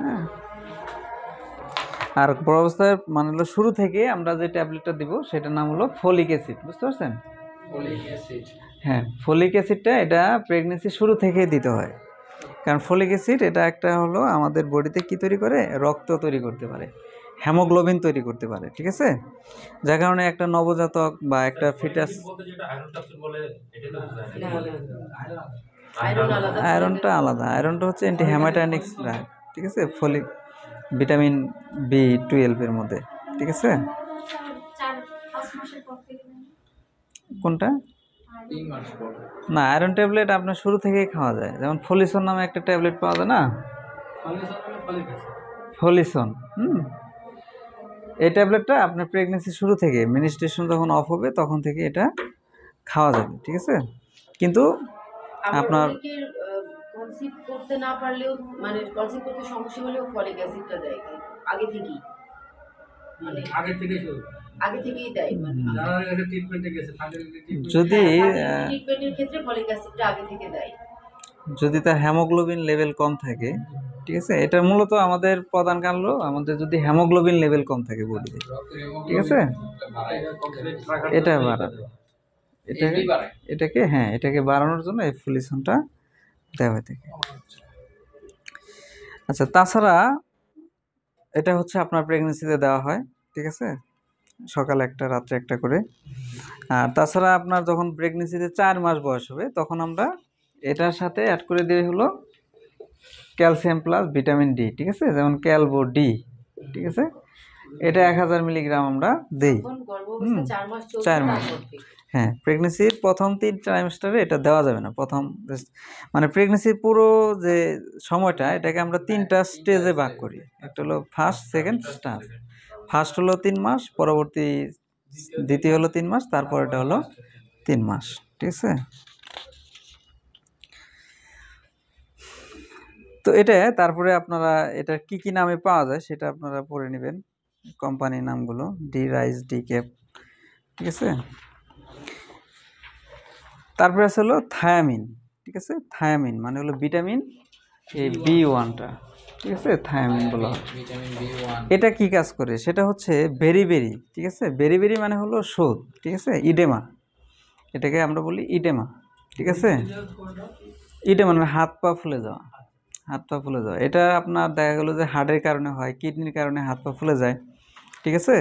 হ্যাঁ। আর গর্ভাবস্থায় মানে হলো শুরু থেকে আমরা যে ট্যাবলেটটা দিব সেটার নাম হলো ফলিক অ্যাসিড, বুঝতে পারছেন? ফলিক অ্যাসিড, হ্যাঁ, ফলিক অ্যাসিডটা এটা প্রেগনেন্সি শুরু থেকে দিতে হয়, কারণ ফলিক অ্যাসিড এটা একটা হলো আমাদের বডিতে কি তৈরি করে? রক্ত তৈরি করতে পারে, হেমোগ্লোবিন তৈরি করতে পারে, ঠিক আছে? যার কারণে একটা নবজাতক বা একটা ফিটাস, আয়রন আলাদা, আয়রনটা আলাদা, আয়রনটা হচ্ছে অ্যান্টি হেমাটাইনিক্স ড্রাগ, ঠিক আছে, ফলিক ভিটামিন B12 এর মধ্যে, ঠিক আছে। 4-5 মাসের পর থেকে নেন। কোনটা? 3 মাস পর। না, আয়রন ট্যাবলেট আপনার শুরু থেকেই খাওয়া যায়, যেমন ফলিসন নামে একটা ট্যাবলেট পাওয়া যায় না, ফলিসন। এই ট্যাবলেটটা আপনার প্রেগনেন্সি শুরু থেকে, মিনিস্ট্রেশন যখন অফ হবে তখন থেকে এটা খাওয়া যাবে, ঠিক আছে। কিন্তু আপনার কনসিভ করতে না পারলেও, মানে কনসিভ করতে সমস্যা হলেও ফলিক অ্যাসিডটা দেয় আগে থেকেই, মানে আগে থেকেই দেয়, মানে যারা ট্রিটমেন্টে গেছে যদি ট্রিটমেন্টের ক্ষেত্রে ফলিক অ্যাসিডটা আগে থেকে দেয়। যদি তার হেমোগ্লোবিন লেভেল কম থাকে, ঠিক আছে, এটা মূলত আমাদের প্রধান কারণ হলো আমাদের যদি হেমোগ্লোবিন লেভেল কম থাকে বডিতে, ঠিক আছে, এটা বাড়াবে, এটাকে বাড়ানোর জন্য এই ফলিসনটা দেওয়া হয়ে থাকে। আচ্ছা, তাছাড়া এটা হচ্ছে আপনার প্রেগনেন্সিতে দেওয়া হয়, ঠিক আছে, সকালে একটা রাত্রে একটা করে। আর তাছাড়া আপনার যখন প্রেগনেন্সিতে 4 মাস বয়স হবে তখন আমরা এটার সাথে অ্যাড করে দিয়ে হলো ক্যালসিয়াম প্লাস ভিটামিন ডি, ঠিক আছে, যেমন ক্যালবো ডি, ঠিক আছে, এটা 1000 মিলিগ্রাম আমরা দেই। 4 মাস, হ্যাঁ, প্রেগনেন্সির প্রথম 3 ট্রাইমেস্টারে এটা দেওয়া যাবে না। প্রথম মানে প্রেগনেন্সির পুরো যে সময়টা, এটাকে আমরা 3টা স্টেজে ভাগ করি। একটা হলো ফার্স্ট, সেকেন্ড, স্টার। ফার্স্ট হলো 3 মাস, পরবর্তী দ্বিতীয় হলো 3 মাস, তারপর এটা হলো 3 মাস, ঠিক আছে। তো এটা তারপরে আপনারা এটা কি কি নামে পাওয়া যায় সেটা আপনারা পড়ে নেবেন, কোম্পানির নামগুলো, ডি রাইস, ডি ক্যাপ, ঠিক আছে। তারপরে আছে হলো থায়ামিন, ঠিক আছে, থায়ামিন মানে হলো ভিটামিন এই B1টা, ঠিক আছে, থায়ামিন বলা হয়। এটা কি কাজ করে সেটা হচ্ছে বেরিবেরি, ঠিক আছে, বেরিবেরি মানে হলো শোধ, ঠিক আছে, ইডেমা, এটাকে আমরা বলি ইডেমা, ঠিক আছে। ইডেমা মানে হাত পা ফুলে যাওয়া, হাত পা ফুলে যাওয়া। এটা আপনার দেখা গেলো যে হার্টের কারণে হয়, কিডনির কারণে হাত পা ফুলে যায়, ঠিক আছে।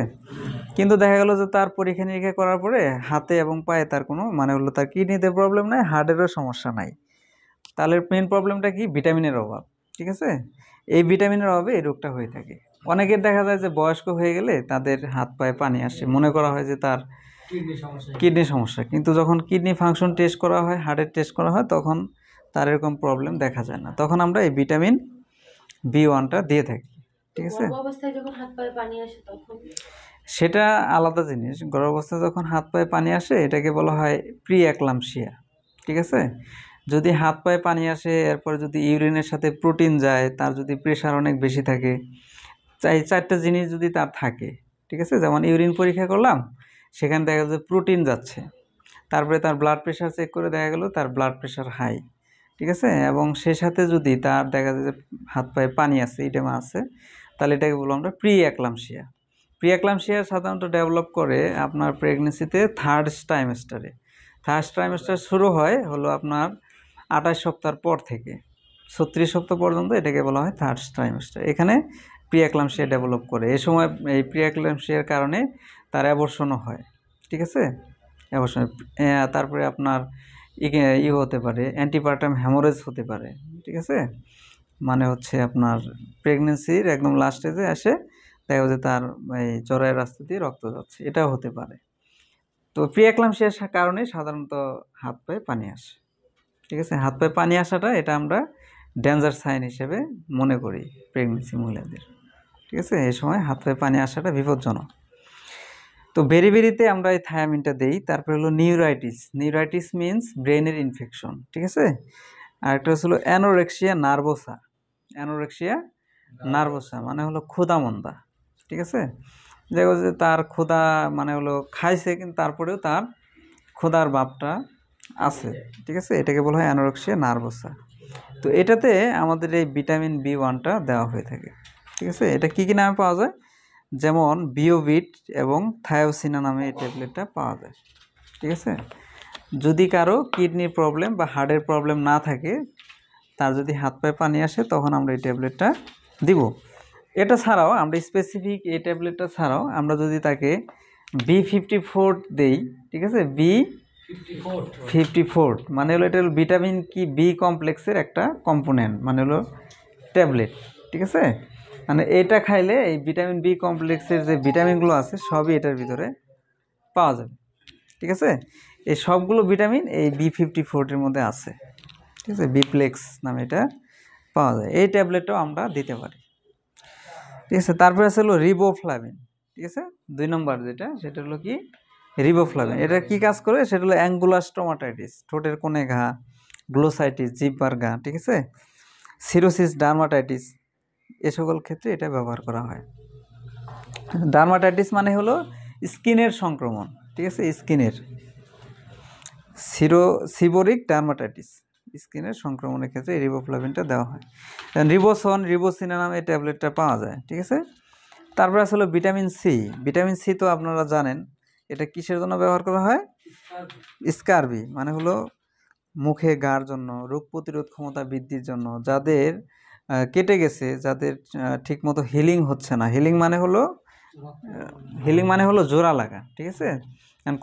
কিন্তু দেখা গেল যে তার পরীক্ষা নিরীক্ষা করার পরে হাতে এবং পায়ে তার কোনো মানে হলো তার কিডনিতে প্রবলেম নাই, হার্টেরও সমস্যা নাই। তাহলে মেন প্রবলেমটা কি? ভিটামিনের অভাব, ঠিক আছে। এই ভিটামিনের অভাবে এই রোগটা হয়ে থাকে। অনেকের দেখা যায় যে বয়স্ক হয়ে গেলে তাদের হাত পায়ে পানি আসে, মনে করা হয় যে তার কিডনি সমস্যা, কিন্তু যখন কিডনি ফাংশন টেস্ট করা হয়, হার্টের টেস্ট করা হয়, তখন তার এরকম প্রবলেম দেখা যায় না। তখন আমরা এই ভিটামিন B1টা দিয়ে থাকি, ঠিক আছে। গর্ভাবস্থায় যখন হাত পায়ে পানি আসে তখন সেটা আলাদা জিনিস। গর্ভাবস্থায় যখন হাত পায়ে পানি আসে এটাকে বলা হয় প্রি অ্যাক্লাম্পসিয়া, ঠিক আছে। যদি হাত পায়ে পানি আসে, এরপরে যদি ইউরিনের সাথে প্রোটিন যায়, তার যদি প্রেশার অনেক বেশি থাকে, এই 4টা জিনিস যদি তার থাকে, ঠিক আছে, যেমন ইউরিন পরীক্ষা করলাম, সেখানে দেখা যাচ্ছে প্রোটিন যাচ্ছে, তারপরে তার ব্লাড প্রেশার চেক করে দেখা গেল তার ব্লাড প্রেশার হাই, ঠিক আছে, এবং সেই সাথে যদি তার দেখা যায় যে হাত পায়ে পানি আছে, ইডেমা আছে, তাহলে এটাকে বলবো আমরা প্রি অ্যাক্লাম্পসিয়া। প্রি অ্যাক্লাম্পসিয়া সাধারণত ডেভেলপ করে আপনার প্রেগনেন্সিতে 3rd ট্রাইমেস্টারে। 3rd ট্রাইমেস্টার শুরু হয় হলো আপনার 28 সপ্তাহ পর থেকে 36 সপ্তাহ পর্যন্ত, এটাকে বলা হয় 3rd ট্রাইমেস্টার। এখানে প্রি অ্যাক্লাম্পসিয়া ডেভেলপ করে। এই সময় এই প্রি অ্যাক্লাম্পসিয়ার কারণে তার অ্যাবর্শনও হয়, ঠিক আছে, অ্যাবর্শন। তারপরে আপনার হতে পারে, অ্যান্টিপার্টাম হ্যামোরেজ হতে পারে, ঠিক আছে, মানে হচ্ছে আপনার প্রেগনেন্সির একদম লাস্ট স্টেজে আসে দেখা যাচ্ছে তার এই জরায়ের রাস্তা দিয়ে রক্ত যাচ্ছে, এটাও হতে পারে। তো প্রি অ্যাক্লাম্পসিয়ার কারণে সাধারণত হাত পায়ে পানি আসে, ঠিক আছে। হাত পায়ে পানি আসাটা এটা আমরা ডেঞ্জার সাইন হিসেবে মনে করি প্রেগনেন্সি মহিলাদের, ঠিক আছে। এই সময় হাত পায়ে পানি আসাটা বিপজ্জনক। তো বেরিবেরিতে আমরা এই থায়ামিনটা দেই। তারপরে হলো নিউরাইটিস। নিউরাইটিস মিনস ব্রেনের ইনফেকশন, ঠিক আছে। আর একটা হলো অ্যানোরেক্সিয়া নার্ভোসা। অ্যানোরেক্সিয়া নার্ভোসা মানে হলো ক্ষুধামন্দা, ঠিক আছে। দেখো যে তার ক্ষুধা মানে হলো খাইছে, কিন্তু তারপরেও তার ক্ষুধার ভাবটা আছে, ঠিক আছে, এটাকে বলা হয় অ্যানোরেক্সিয়া নার্ভোসা। তো এটাতে আমাদের এই ভিটামিন B1টা দেওয়া হয়ে থাকে, ঠিক আছে। এটা কী কী নামে পাওয়া যায়? যেমন বিওভিট এবং থায়োসিনা নামে এই ট্যাবলেটটা পাওয়া যায়, ঠিক আছে। যদি কারো কিডনির প্রবলেম বা হার্টের প্রবলেম না থাকে, তার যদি হাত পায়ে পানি আসে, তখন আমরা এই ট্যাবলেটটা দিব। এটা ছাড়াও আমরা স্পেসিফিক এই ট্যাবলেটটা ছাড়াও আমরা যদি তাকে B54 দেই, ঠিক আছে, 54 মানে হলো এটা হলো ভিটামিন কি বি কমপ্লেক্সের একটা কম্পোনেন্ট, মানে হলো ট্যাবলেট, ঠিক আছে। মানে এটা খাইলে এই ভিটামিন বি কমপ্লেক্সের যে ভিটামিনগুলো আছে সবই এটার ভিতরে পাওয়া যাবে, ঠিক আছে। এই সবগুলো ভিটামিন এই B54 মধ্যে আছে, ঠিক আছে। বিপ্লেক্স নামে এটা পাওয়া যায়, এই ট্যাবলেটটাও আমরা দিতে পারি, ঠিক আছে। তারপরে আছে হলো রিবোফ্লাভিন, ঠিক আছে। 2 নম্বর যেটা সেটা হলো কি রিবোফ্লাভিন। এটা কি কাজ করে সেটা হলো অ্যাঙ্গুলার স্টোমাটাইটিস, ঠোঁটের কোণে ঘা, গ্লোসাইটিস জিহ্বার ঘা, ঠিক আছে, সিরোসিস ডার্মাটাইটিস, এ সকল ক্ষেত্রে এটা ব্যবহার করা হয়। ডার্মাটাইটিস মানে হলো স্কিনের সংক্রমণ, ঠিক আছে, স্কিনের সিবোরিক ডার্মাটাইটিস, স্কিনের সংক্রমণের ক্ষেত্রে এই রিবোফ্লাভিনটা দেওয়া হয়। রিবোসিনা নামে এই ট্যাবলেটটা পাওয়া যায়, ঠিক আছে। তারপরে আসলে ভিটামিন সি। ভিটামিন সি তো আপনারা জানেন, এটা কিসের জন্য ব্যবহার করা হয়? স্কারবি মানে হলো মুখে ঘার জন্য, রোগ প্রতিরোধ ক্ষমতা বৃদ্ধির জন্য, যাদের কেটে গেছে, যাদের ঠিকমতো হিলিং হচ্ছে না। হিলিং মানে হলো জোড়া লাগা, ঠিক আছে।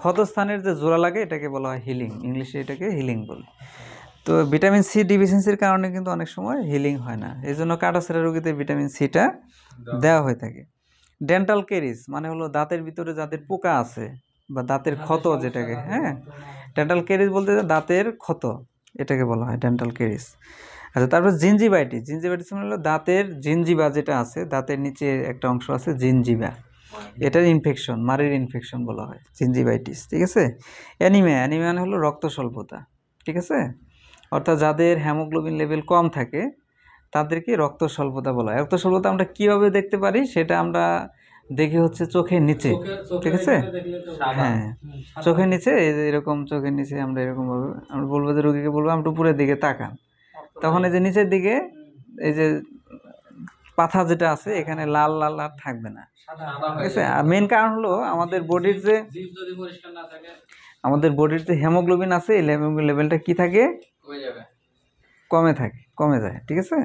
ক্ষতস্থানের যে জোড়া লাগে এটাকে বলা হয় হিলিং, ইংলিশে এটাকে হিলিং বলে। তো ভিটামিন সি ডিফিসিয়েন্সির কারণে কিন্তু অনেক সময় হিলিং হয় না, এই জন্য কাটাছেঁড়া রোগীতে ভিটামিন সিটা দেওয়া হয়ে থাকে। ডেন্টাল কেরিস মানে হলো দাঁতের ভিতরে যাদের পোকা আছে বা দাঁতের ক্ষত, যেটাকে ডেন্টাল কেরিস বলতে দাঁতের ক্ষত, এটাকে বলা হয় ডেন্টাল কেরিস। আচ্ছা, তারপর জিঞ্জিভাইটিস। জিঞ্জিভাইটিস মানে হলো দাঁতের জিঞ্জিবা যেটা আছে, দাঁতের নিচে একটা অংশ আছে জিঞ্জিবা, এটার ইনফেকশন, মাড়ির ইনফেকশন বলা হয় জিঞ্জিভাইটিস, ঠিক আছে। অ্যানিমিয়া মানে হলো রক্ত স্বল্পতা, ঠিক আছে। অর্থাৎ যাদের হেমোগ্লোবিন লেভেল কম থাকে তাদেরকে রক্ত স্বল্পতা বলা হয়। রক্ত স্বল্পতা আমরা কীভাবে দেখতে পারি? সেটা আমরা দেখি হচ্ছে চোখের নিচে, ঠিক আছে। হ্যাঁ, চোখের নিচে এরকম, চোখের নিচে আমরা এরকমভাবে আমরা বলবো যে রোগীকে বলবো আমরা উপরের দিকে তাকান, তখন এই যে নিচের দিকে এই যে পাথা যেটা আছে এখানে লাল লাল আর থাকবে না, ঠিক আছে। আর মেন কারণ হলো আমাদের বডির যে হেমোগ্লোবিন আছে, এই হেমোগ্লোবিন লেভেলটা কি থাকে? কমে যায়, ঠিক আছে।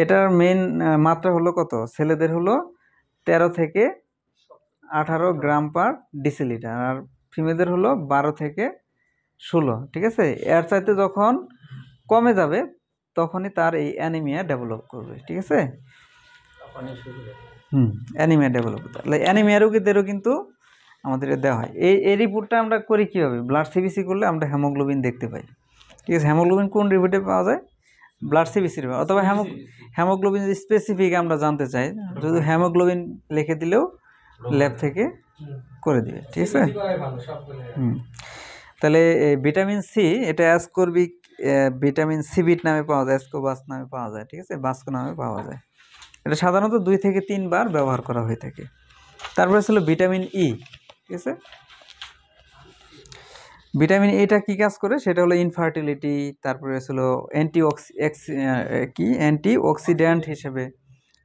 এটার মেন মাত্রা হলো কত? ছেলেদের হলো 13 থেকে 18 গ্রাম পার ডিসিলিটার, আর ফিমেলদের হলো 12 থেকে 16, ঠিক আছে। এর চাইতে যখন কমে যাবে তখনই তার এই অ্যানিমিয়া ডেভেলপ করবে, ঠিক আছে। অ্যানিমিয়া ডেভেলপ করতে, তাহলে অ্যানিমিয়া রোগীদেরও কিন্তু আমাদের দেওয়া হয়। এই রিপোর্টটা আমরা করি কীভাবে? ব্লাড সিবিসি করলে আমরা হেমোগ্লোবিন দেখতে পাই, ঠিক আছে। হেমোগ্লোবিন কোন রিপোর্টে পাওয়া যায়? ব্লাড সিবিসির, অথবা হেমোগ্লোবিন স্পেসিফিক আমরা জানতে চাই, যদি হেমোগ্লোবিন লিখে দিলেও ল্যাব থেকে করে দিবে, ঠিক আছে। তাহলে ভিটামিন সি এটা অ্যাসকর্বিক ভিটামিন সিবিট নামে পাওয়া যায়, অ্যাসকোবাস নামে পাওয়া যায়, ঠিক আছে, বাস্কো নামে পাওয়া যায়। এটা সাধারণত 2 থেকে 3 বার ব্যবহার করা হয়ে থাকে। তারপরে ছিল ভিটামিন ই, ঠিক আছে। ভিটামিন এটা কি কাজ করে? সেটা হলো ইনফার্টিলিটি, তারপরে ছিল অ্যান্টিঅক্সিডেন্ট হিসেবে,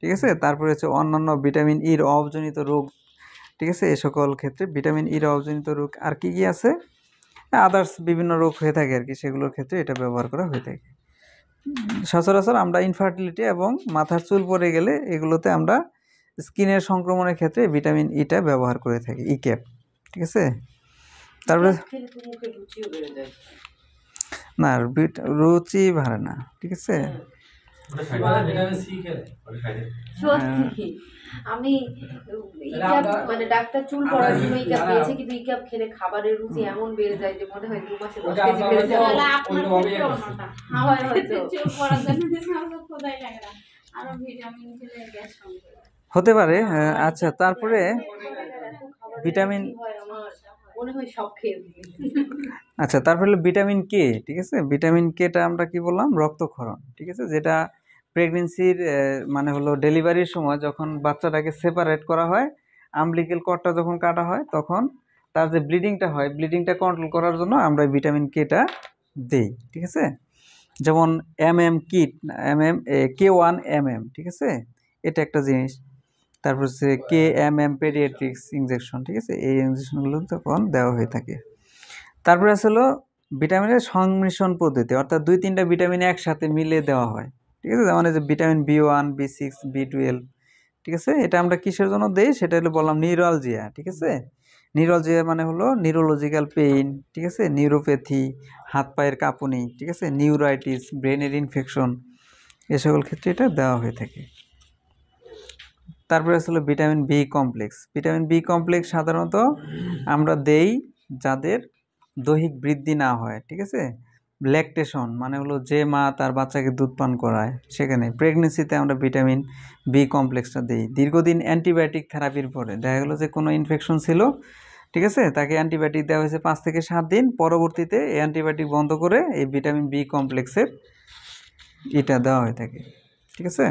ঠিক আছে। তারপরে হচ্ছে অন্যান্য ভিটামিন ইর অভাবজনিত রোগ, ঠিক আছে, এ সকল ক্ষেত্রে ভিটামিন ইর অভাবজনিত রোগ আর কি আছে, আদার্স বিভিন্ন রোগ হয়ে থাকে আর কি, সেগুলোর ক্ষেত্রে এটা ব্যবহার করা হয়ে থাকে। সচরাচর আমরা ইনফার্টিলিটি এবং মাথার চুল পড়ে গেলে এগুলোতে আমরা স্কিনের সংক্রমণের ক্ষেত্রে ভিটামিন ইটা ব্যবহার করে থাকি, ই ক্যাপ, ঠিক আছে। তারপরে না, রুচি বাড়ে না, ঠিক আছে। আমি মানে ডাক্তার চুল পড়ার জন্য ই ক্যাপ দিয়েছে, কিন্তু ই ক্যাপ খেলে খাবারের রুচি এমন বেড়ে যায় যে মনে হয় 2 মাসে 10 কেজি বেড়ে যায়। তাহলে আপনার ক্ষেত্রে অন্যটা, আমার ক্ষেত্রে চুল পড়ার জন্য আমার খোদাই লাগে না, আরো ভিটামিন খেলে গ্যাস কমবে, হতে পারে। আচ্ছা, তারপরে ভিটামিন মনে হয় সব খেয়ে আচ্ছা, তারপরে হলো ভিটামিন কে, ঠিক আছে। ভিটামিন কেটা আমরা কি বললাম? রক্তক্ষরণ, ঠিক আছে, যেটা প্রেগনেন্সির মানে হলো ডেলিভারির সময় যখন বাচ্চাটাকে সেপারেট করা হয়, আমবিলিক্যাল কর্ডটা যখন কাটা হয় তখন তার যে ব্লিডিংটা হয়, ব্লিডিংটা কন্ট্রোল করার জন্য আমরা ভিটামিন কেটা দেই, ঠিক আছে। যেমন কিট, K1 ঠিক আছে, এটা একটা জিনিস। তারপর হচ্ছে KMM পেডিয়াট্রিক্স ইনজেকশন, ঠিক আছে, এই ইনজেকশনগুলো তখন দেওয়া হয়ে থাকে। তারপরে আসলে ভিটামিনের সংমিশ্রণ পদ্ধতি, অর্থাৎ 2-3টা ভিটামিন একসাথে মিলিয়ে দেওয়া হয়, ঠিক আছে। যেমন এই যে ভিটামিন B1, B6, B12, ঠিক আছে। এটা আমরা কিসের জন্য দেই? সেটা হলো বললাম নিউরালজিয়া, ঠিক আছে। নিউরালজিয়া মানে হলো নিউরোলজিক্যাল পেইন, ঠিক আছে, নিউরোপ্যাথি, হাত পায়ের কাঁপুনি, ঠিক আছে, নিউরাইটিস, ব্রেনের ইনফেকশন, এ সকল ক্ষেত্রে এটা দেওয়া হয়ে থাকে। তারপরে আসলে vitamin B complex. Vitamin B complex সাধারণত আমরা দেই যাদের দৈহিক বৃদ্ধি না হয়, ঠিক আছে, ল্যাকটেশন মানে হলো যে মা তার বাচ্চাকে দুধ পান করায়, সেখানে প্রেগনেন্সিতে আমরা ভিটামিন বি কমপ্লেক্সটা দিই। দীর্ঘদিন অ্যান্টিবায়োটিক থেরাপির পরে দেখা গেলো যে কোনো ইনফেকশন ছিল, ঠিক আছে, তাকে অ্যান্টিবায়োটিক দেওয়া হয়েছে 5 থেকে 7 দিন, পরবর্তীতে এই অ্যান্টিবায়োটিক বন্ধ করে এই ভিটামিন বি কমপ্লেক্সের এটা দেওয়া হয়ে থাকে, ঠিক আছে।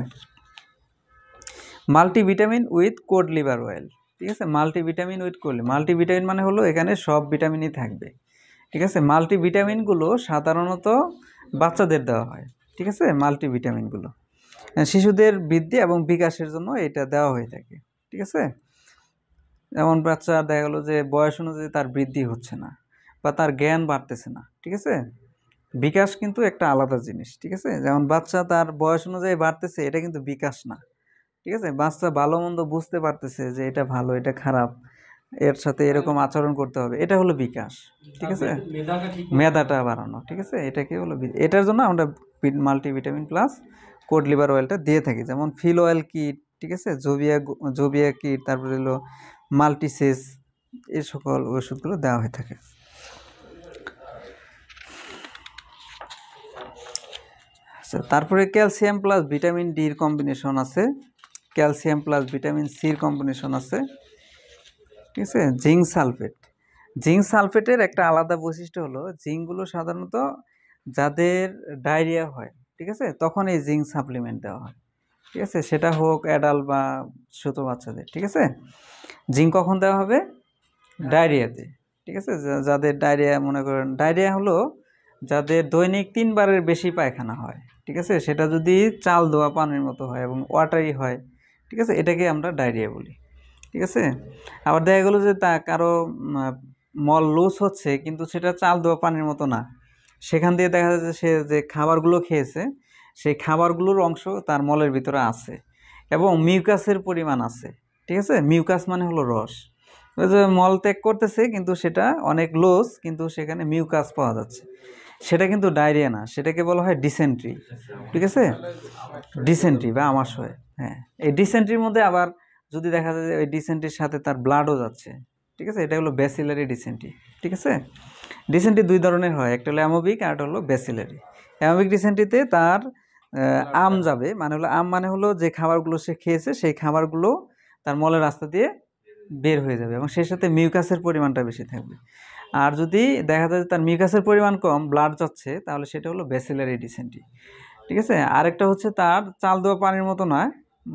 Multivitamin with code liver oil, ঠিক আছে, মাল্টিভিটামিন উইথ কোড। মাল্টিভিটামিন মানে হলো এখানে সব ভিটামিনই থাকবে, ঠিক আছে। মাল্টিভিটামিনগুলো সাধারণত বাচ্চাদের দেওয়া হয়, ঠিক আছে। মাল্টিভিটামিনগুলো শিশুদের বৃদ্ধি এবং বিকাশের জন্য এটা দেওয়া হয়ে থাকে, ঠিক আছে। যেমন বাচ্চা দেখা গেলো যে বয়স অনুযায়ী তার বৃদ্ধি হচ্ছে না বা তার জ্ঞান বাড়তেছে না, ঠিক আছে। বিকাশ কিন্তু একটা আলাদা জিনিস, ঠিক আছে। যেমন বাচ্চা তার বয়স অনুযায়ী বাড়তেছে, এটা কিন্তু বিকাশ না, ঠিক আছে। বাচ্চা ভালো মন্দ বুঝতে পারতেছে যে এটা ভালো এটা খারাপ, এর সাথে এরকম আচরণ করতে হবে, এটা হলো বিকাশ, ঠিক আছে, মেধাটা বাড়ানো, ঠিক আছে, এটাকে হলো এটার জন্য আমরা মাল্টিভিটামিন প্লাস কোড লিভার অয়েলটা দিয়ে থাকি। যেমন ফিল অয়েল কিট, ঠিক আছে, জোবিয়া কিট, তারপরে হলো মাল্টিসেস, এই সকল ওষুধগুলো দেওয়া হয়ে থাকে। আচ্ছা, তারপরে ক্যালসিয়াম প্লাস ভিটামিন ডির কম্বিনেশন আছে, ক্যালসিয়াম প্লাস ভিটামিন সির কম্বিনেশন আছে, ঠিক আছে। জিঙ্ক সালফেট, জিঙ্ক সালফেটের একটা আলাদা বৈশিষ্ট্য হলো জিঙ্কগুলো সাধারণত যাদের ডায়রিয়া হয়, ঠিক আছে, তখন এই জিঙ্ক সাপ্লিমেন্ট দেওয়া হয়, ঠিক আছে, সেটা হোক অ্যাডাল্ট বা ছোট বাচ্চাদের, ঠিক আছে। জিঙ্ক কখন দেওয়া হবে? ডায়রিয়াতে, ঠিক আছে। যাদের ডায়রিয়া, মনে করেন ডায়রিয়া হলো যাদের দৈনিক 3 বারের বেশি পায়খানা হয়, ঠিক আছে, সেটা যদি চাল ধোয়া পানির মতো হয় এবং ওয়াটারি হয়, ঠিক আছে, এটাকে আমরা ডায়রিয়া বলি, ঠিক আছে। আবার দেখা গেলো যে তা কারো মল লুজ হচ্ছে কিন্তু সেটা চাল ধোয়া পানির মতো না, সেখান দিয়ে দেখা যাচ্ছে সে যে খাবারগুলো খেয়েছে সেই খাবারগুলোর অংশ তার মলের ভিতরে আছে এবং মিউকাসের পরিমাণ আছে, ঠিক আছে। মিউকাস মানে হলো রস, ওই যে মল ত্যাগ করতেছে কিন্তু সেটা অনেক লুজ, কিন্তু সেখানে মিউকাস পাওয়া যাচ্ছে, সেটা কিন্তু ডায়রিয়া না, সেটাকে বলা হয় ডিসেন্ট্রি, ঠিক আছে, ডিসেন্ট্রি বা আমাশয়। হ্যাঁ, এই ডিসেন্ট্রির মধ্যে আবার যদি দেখা যায় যে ওই ডিসেন্ট্রির সাথে তার ব্লাডও যাচ্ছে, ঠিক আছে, এটা হলো ব্যাসিলারি ডিসেন্ট্রি, ঠিক আছে। ডিসেন্ট্রি 2 ধরনের হয়, একটা হলো অ্যামোবিক আর একটা হলো ব্যাসিলারি। অ্যামোবিক ডিসেন্ট্রিতে তার আম যাবে, মানে হলো আম মানে হলো যে খাবারগুলো সে খেয়েছে সেই খাবারগুলো তার মলের রাস্তা দিয়ে বের হয়ে যাবে এবং সেই সাথে মিউকাসের পরিমাণটা বেশি থাকবে। আর যদি দেখা যায় তার মিউকাসের পরিমাণ কম, ব্লাড যাচ্ছে, তাহলে সেটা হলো ব্যাসিলারি ডিসেন্ট্রি, ঠিক আছে। আরেকটা হচ্ছে তার চাল দেওয়া পানির মতো নয়,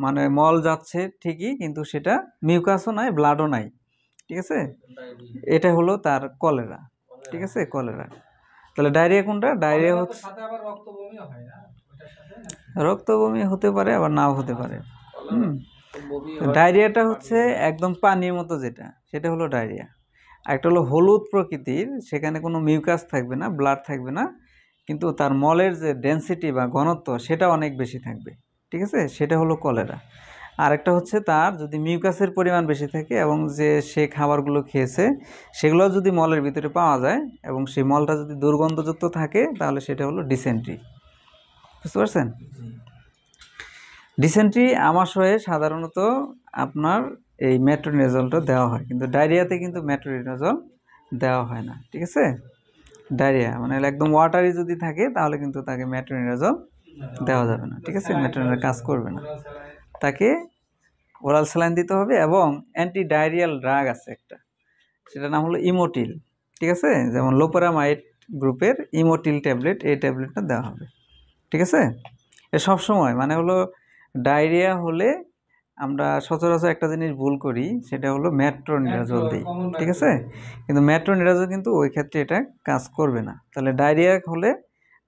মানে মল যাচ্ছে ঠিকই কিন্তু সেটা মিউকাসও নাই ব্লাডও নাই, ঠিক আছে, এটা হলো তার কলেরা, ঠিক আছে, কলেরা। তাহলে ডায়রিয়া কোনটা? ডায়রিয়া হচ্ছে রক্ত বমি হতে পারে আবার নাও হতে পারে। ডায়রিয়াটা হচ্ছে একদম পানির মতো যেটা, সেটা হলো ডায়রিয়া। একটা হলো হলুদ প্রকৃতির, সেখানে কোনো মিউকাস থাকবে না, ব্লাড থাকবে না, কিন্তু তার মলের যে ডেনসিটি বা ঘনত্ব সেটা অনেক বেশি থাকবে, ঠিক আছে, সেটা হলো কলেরা। আরেকটা হচ্ছে তার যদি মিউকাসের পরিমাণ বেশি থাকে এবং যে সে খাবারগুলো খেয়েছে সেগুলো যদি মলের ভিতরে পাওয়া যায় এবং সেই মলটা যদি দুর্গন্ধযুক্ত থাকে তাহলে সেটা হলো ডিসেন্ট্রি, বুঝতে পারছেন। ডিসেন্ট্রি আমাশয়ে সাধারণত আপনার এই মেট্রোনিডাজলটা দেওয়া হয়, কিন্তু ডায়রিয়াতে কিন্তু মেট্রোনিডাজল দেওয়া হয় না, ঠিক আছে। ডায়রিয়া মানে একদম ওয়াটারি যদি থাকে তাহলে কিন্তু তাকে মেট্রোনিডাজল দেওয়া যাবে না, ঠিক আছে, মেট্রোনিডাজল কাজ করবে না, তাকে ওরাল স্যালাইন দিতে হবে। এবং অ্যান্টি ডায়রিয়াল ড্রাগ আছে একটা, সেটার নাম হলো ইমোটিল, ঠিক আছে, যেমন লোপেরামাইড গ্রুপের ইমোটিল ট্যাবলেট, এই ট্যাবলেটটা দেওয়া হবে, ঠিক আছে। এ সবসময় মানে হলো ডায়রিয়া হলে আমরা সচরাচর একটা জিনিস ভুল করি, সেটা হলো মেট্রোনিডাজল দিই, ঠিক আছে, কিন্তু মেট্রোনিডাজল কিন্তু ওই ক্ষেত্রে এটা কাজ করবে না। তাহলে ডায়রিয়া হলে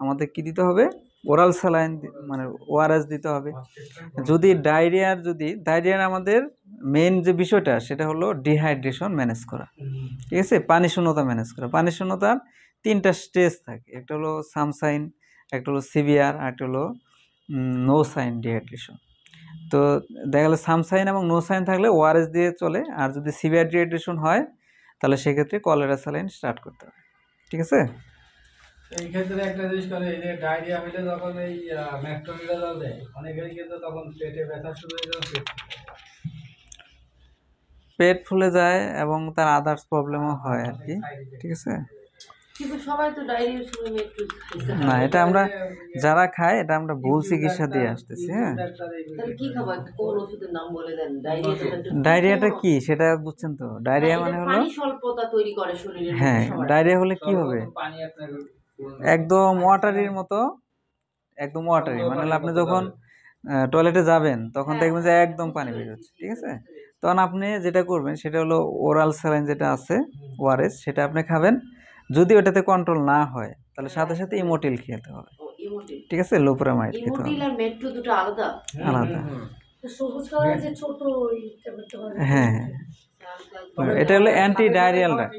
আমাদের কি দিতে হবে? ওরাল স্যালাইন মানে ওআরএস দিতে হবে। যদি ডায়রিয়ার আমাদের মেইন যে বিষয়টা সেটা হলো ডিহাইড্রেশন ম্যানেজ করা, ঠিক আছে, পানি শূন্যতা ম্যানেজ করা। পানি শূন্যতার 3টা স্টেজ থাকে, একটা হলো সাম সাইন, একটা হলো সিভিয়ার, আর একটা হলো নো সাইন ডিহাইড্রেশন। তো দেখা গেলো সাম সাইন এবং নো সাইন থাকলে ওআরএস দিয়ে চলে, আর যদি সিভিয়ার ডিহাইড্রেশন হয় তাহলে সেক্ষেত্রে কলেরা স্যালাইন স্টার্ট করতে হবে। ঠিক আছে? এই ক্ষেত্রে একটা জিনিস করে, এই যে ডায়রিয়া হইলে যখন এই ম্যাক্রোনিডাজল দেয়, অনেকেরই কিন্তু তখন পেটে ব্যথা শুরু হয়ে যাবে, পেট ফুলে যায় এবং তার আদার্স প্রবলেমও হয় আর কি। ঠিক আছে? কিন্তু সবাই তো ডায়রিয়ার সময় একটু খাইছে। না, এটা আমরা যারা খাই এটা আমরা ভুল চিকিৎসা দিয়ে আসতেছি। হ্যাঁ, তাহলে কি খাবো? কোন ওষুধের নাম বলে দেন। ডায়রিয়াটা কি সেটা বুঝছেন তো? ডায়রিয়া মানে হলো পানি স্বল্পতা তৈরি করে শরীরের মধ্যে। হ্যাঁ, ডায়রিয়া হলে কি হবে? পানি আপনার একদম ওয়াটারির মতো, একদম ওয়াটারি মানে হলো আপনি যখন টয়লেটে যাবেন তখন দেখবেন যে একদম পানি বের হচ্ছে। ঠিক আছে? তখন আপনি যেটা করবেন সেটা হলো ওরাল স্যালাইন যেটা আছে ওআরএস, সেটা আপনি খাবেন। যদি ওটাতে কন্ট্রোল না হয় তাহলে সাথে সাথে ইমোটিল খেতে হবে। ঠিক আছে? লোপুরামাইড খেতে হবে। ইমোটিল আর মেট্রো দুটো আলাদা। আলাদা। সবুজ কালারের যে ছোট ওই ট্যাবলেটটা পাওয়া যায়। হ্যাঁ, এটা হলো অ্যান্টি ডায়রিয়াল ড্রাগ।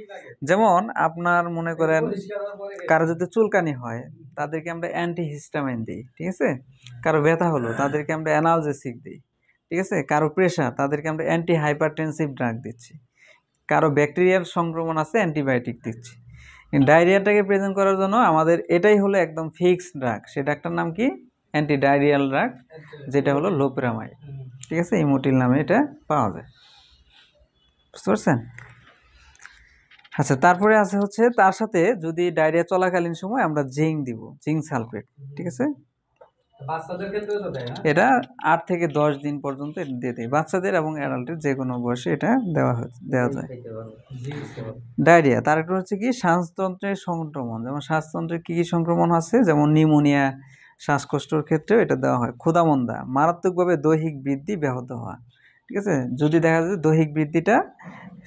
যেমন আপনার মনে করেন কারো যদি চুলকানি হয় তাদেরকে আমরা অ্যান্টিহিস্টামাইন দিই। ঠিক আছে? কারো ব্যথা হলো তাদেরকে আমরা অ্যানালজেসিক দিই। ঠিক আছে? কারো প্রেশার তাদেরকে আমরা অ্যান্টি হাইপারটেনসিভ ড্রাগ দিচ্ছি। কারো ব্যাকটেরিয়াল সংক্রমণ আছে অ্যান্টিবায়োটিক দিচ্ছি। ডায়রিয়াটাকে প্রেজেন্ট করার জন্য আমাদের এটাই হলো একদম ফিক্সড ড্রাগ। সে ডাক্তার নাম কি? অ্যান্টি ডায়রিয়াল ড্রাগ, যেটা হলো লোপুরামাইড। ঠিক আছে? ইমোটিল নামে এটা পাওয়া যায়। বুঝতে পারছেন? আচ্ছা, তারপরে আছে হচ্ছে তার সাথে যদি ডায়রিয়া চলাকালীন সময় আমরা জিঙ্ক দিব, জিঙ্ক সালফেট। ঠিক আছে? বাচ্চাদের ক্ষেত্রেও তো দেয় না? এটা 8 থেকে 10 দিন পর্যন্ত দিয়ে দেয় বাচ্চাদের এবং অ্যাডাল্টের যে কোনো বয়সে এটা দেওয়া যায়। ডায়রিয়া তার একটা হচ্ছে কি শ্বাসতন্ত্রের সংক্রমণ, যেমন শ্বাসতন্ত্রের কী কী সংক্রমণ আছে, যেমন নিউমোনিয়া, শ্বাসকষ্টর ক্ষেত্রেও এটা দেওয়া হয়। ক্ষুধামন্দা, মারাত্মকভাবে দৈহিক বৃদ্ধি ব্যাহত হওয়া। ঠিক আছে? যদি দেখা যায় দৈহিক বৃদ্ধিটা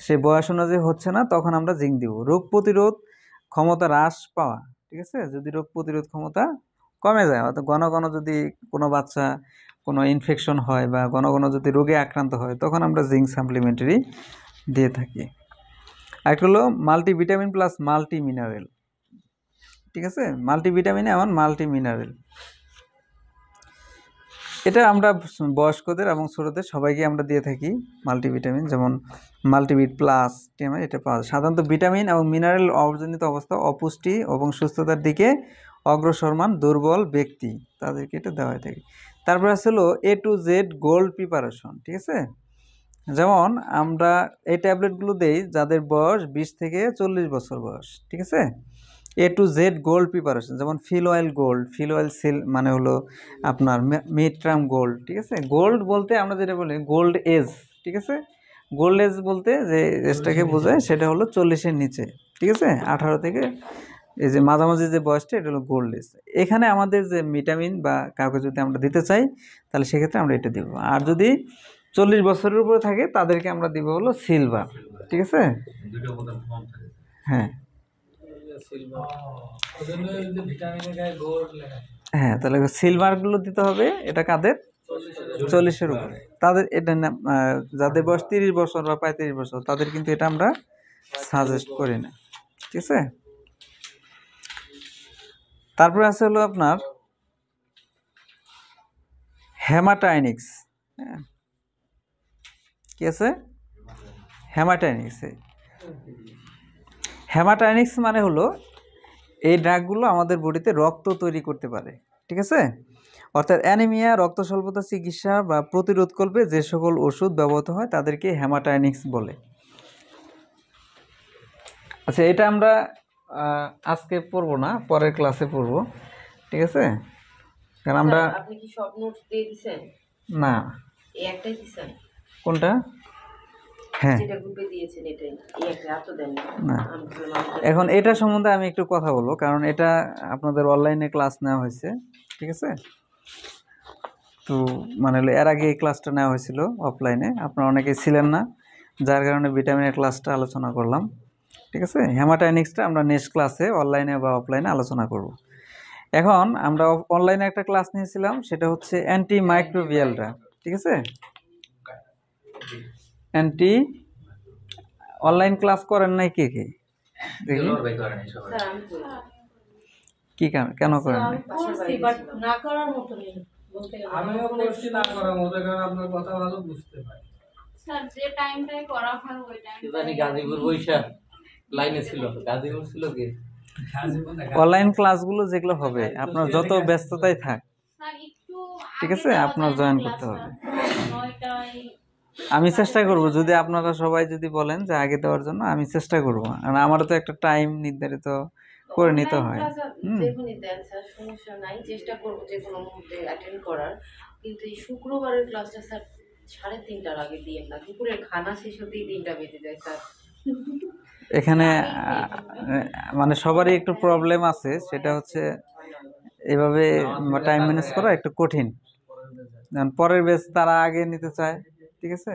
সে বয়স অনুযায়ী হচ্ছে না তখন আমরা জিঙ্ক দিব। রোগ প্রতিরোধ ক্ষমতা হ্রাস পাওয়া। ঠিক আছে? যদি রোগ প্রতিরোধ ক্ষমতা কমে যায়, অর্থাৎ ঘন ঘন যদি কোনো বাচ্চা কোনো ইনফেকশন হয় বা ঘন ঘন যদি রোগে আক্রান্ত হয় তখন আমরা জিঙ্ক সাপ্লিমেন্টারি দিয়ে থাকি। আরেকটা হলো মাল্টিভিটামিন প্লাস মাল্টি মিনারেল। ঠিক আছে? মাল্টিভিটামিন এমন মাল্টি মিনারেল, এটা আমরা বয়স্কদের এবং ছোটদের সবাইকে আমরা দিয়ে থাকি মাল্টিভিটামিন, যেমন মাল্টিভিট প্লাস এটা পাওয়া যায়। সাধারণত ভিটামিন এবং মিনারেল অর্জনিত অবস্থা অপুষ্টি এবং সুস্থতার দিকে অগ্রসরমান দুর্বল ব্যক্তি তাদেরকে এটা দেওয়া হয়ে থাকে। তারপরে আসলে A to Z gold preparation. ঠিক আছে? যেমন আমরা এই ট্যাবলেটগুলো দেই যাদের বয়স 20 থেকে 40 বছর বয়স। ঠিক আছে? A to Z gold preparation, যেমন fill oil gold, fill oil seal মানে হলো আপনার মিডট্রাম গোল্ড। ঠিক আছে? গোল্ড বলতে আমরা যেটা বলি গোল্ড এজ। ঠিক আছে? গোল্ড এজ বলতে যে এজটাকে বোঝায় সেটা হলো 40-এর নিচে। ঠিক আছে? 18 থেকে এই যে মাঝামাঝি যে বয়সটা এটা হলো গোল্ড এজ। এখানে আমাদের যে ভিটামিন বা কাউকে যদি আমরা দিতে চাই তাহলে সেক্ষেত্রে আমরা এটা দিব। আর যদি 40 বছরের উপরে থাকে তাদেরকে আমরা দিব হলো সিলভার। ঠিক আছে? হ্যাঁ হ্যাঁ, তাহলে সিলভারগুলো দিতে হবে। এটা কাদের? 40-এর উপরে। তাদের এটা যাদের বয়স 30 বছর বা 35 বছর তাদের কিন্তু এটা আমরা সাজেস্ট করি না। ঠিক আছে? তারপরে আছে হলো আপনার হেমাটাইনিক্স। হ্যাঁ, কি আছে? হেমাটাইনিক্স। হেমাটাইনিক্স মানে হলো এই ড্রাগগুলো আমাদের বডিতে রক্ত তৈরি করতে পারে। ঠিক আছে? অর্থাৎ অ্যানিমিয়া, রক্ত স্বল্পতা চিকিৎসা বা প্রতিরোধকল্পে যে সকল ওষুধ ব্যবহৃত হয় তাদেরকে হেমাটাইনিক্স বলে। আচ্ছা, এটা আমরা আজকে পড়বো না, পরের ক্লাসে পড়বো। ঠিক আছে? কারণ আমরা আপনি কি সব নোটস দিয়ে দিবেন? না, এই একটাই দিবেন। কোনটা? হ্যাঁ, যেটা গ্রুপে দিয়েছেন এটাই। এই একটা এত দেন না। এখন এটা সম্বন্ধে আমি একটু কথা বলবো, কারণ এটা আপনাদের অনলাইনে ক্লাস নেওয়া হয়েছে। ঠিক আছে? তো মানে এর আগে এই ক্লাসটা নেওয়া হয়েছিল অফলাইনে, আপনারা অনেকেই ছিলেন না, যার কারণে ভিটামিনের ক্লাসটা আলোচনা করলাম। ঠিক আছে? হেমাটাইনিক্সটা আমরা নেক্সট ক্লাসে অনলাইনে বা অফলাইনে আলোচনা করব। এখন আমরা অনলাইনে একটা ক্লাস নিয়েছিলাম, সেটা হচ্ছে অ্যান্টি মাইক্রোবিয়াল ড্রাগ। ঠিক আছে? অ্যান্টি অনলাইন ক্লাস করেন নাই কে কে? দেখি কি কেন করেন নাই? না করার মতো নেই বলতে গেলে। আমিও করছি না করার মতো, কারণ আপনার কথা ভালো বুঝতে পারি। স্যার যে টাইমটাই করা হয় ওই টাইমটা গাজীপুর বৈশাখ লাইনে ছিল গাজীপুর ছিল কি অনলাইন ক্লাসগুলো যেগুলো হবে আপনার যত ব্যস্ততাই থাক, স্যার একটু ঠিক আগে আছে, দেওয়া আপনার যায় না জয়েন করতে ক্লাসটা? হবে। 9টায় আমি চেষ্টা করব, যদি আপনারা সবাই যদি বলেন যে আগে দেওয়ার জন্য, আমি চেষ্টা করব, কারণ আমারও তো একটা টাইম নির্ধারিত করে নিতে অনলাইন হয়। ক্লাস হুম। যেখনই দেন স্যার সমস্যা নাই, চেষ্টা করবো যে কোনো মুহূর্তে অ্যাটেন্ড করার। কিন্তু এই শুক্রবারের ক্লাসটা স্যার 3:30টার আগে দিয়েন না, দুপুরের খানা শেষ হতেই 3টা বেজে যায় স্যার। এখানে মানে সবারই একটু প্রবলেম আছে, সেটা হচ্ছে এভাবে টাইম ম্যানেজ করা একটু কঠিন। যেমন পরের ব্যাচ তারা আগে নিতে চায়, ঠিক আছে,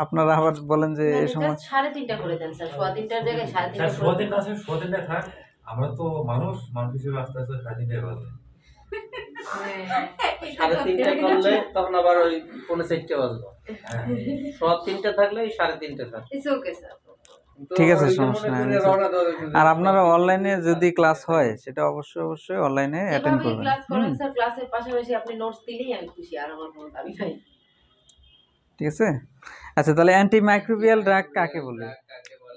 আপনারা আবার বলেন যে এই সময় 3:30 করে দেন স্যার, 3:15টার জায়গায় 3:30 সোয়া তিনটা আছে, সোয়া তিনটা থাক। আমরা তো মানুষ হিসেবে আস্তে আস্তে 3:30 বাজে। 3:30 করলে তখন আবার ওই 3:45 বাজলো। 3:30 থাকলে ওই 3:30 থাকবে। It's okay sir. ঠিক আছে, সমস্যা নাই। আর আপনারা অনলাইনে যদি ক্লাস হয় সেটা অবশ্যই অনলাইনে অ্যাটেন্ড যেভাবে করবেন। ক্লাস করেন স্যার, ক্লাসের পাশাপাশি আপনি নোটস দিলেই আমি খুশি, আর আমার কোনো দাবি নাই। ঠিক আছে। আচ্ছা, তাহলে অ্যান্টি মাইক্রোবিয়াল ড্রাগ কাকে বলে?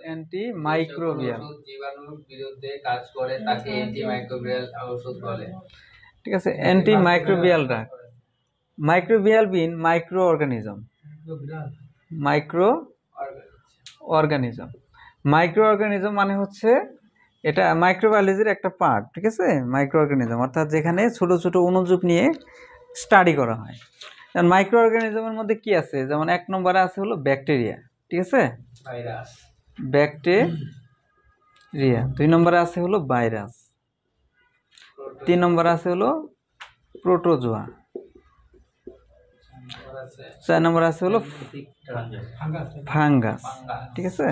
অ্যান্টি মাইক্রোবিয়াল, জীবাণুর বিরুদ্ধে কাজ করে তাকে অ্যান্টিমাইক্রোবিয়াল ওষুধ বলে। ঠিক আছে। অ্যান্টি মাইক্রোবিয়াল ড্রাগ, মাইক্রোবিয়াল বিন microorganism, microorganism. Microorganism মানে হচ্ছে এটা মাইক্রোবায়োলজির একটা পার্ট, ঠিক আছে। মাইক্রো অর্গানিজম অর্থাৎ যেখানে ছোট ছোট অণুজীব নিয়ে স্টাডি করা হয়। যেমন মাইক্রো অর্গানিজমের মধ্যে কি আছে, যেমন 1 নম্বরে আছে হলো ব্যাকটেরিয়া, ঠিক আছে, ভাইরাস। ব্যাকটেরিয়া। 2 নম্বরে আছে হলো ভাইরাস। 3 নম্বরে আছে হলো প্রোটোজোয়া। 4 নম্বরে আছে হলো ফাঙ্গাস, ঠিক আছে।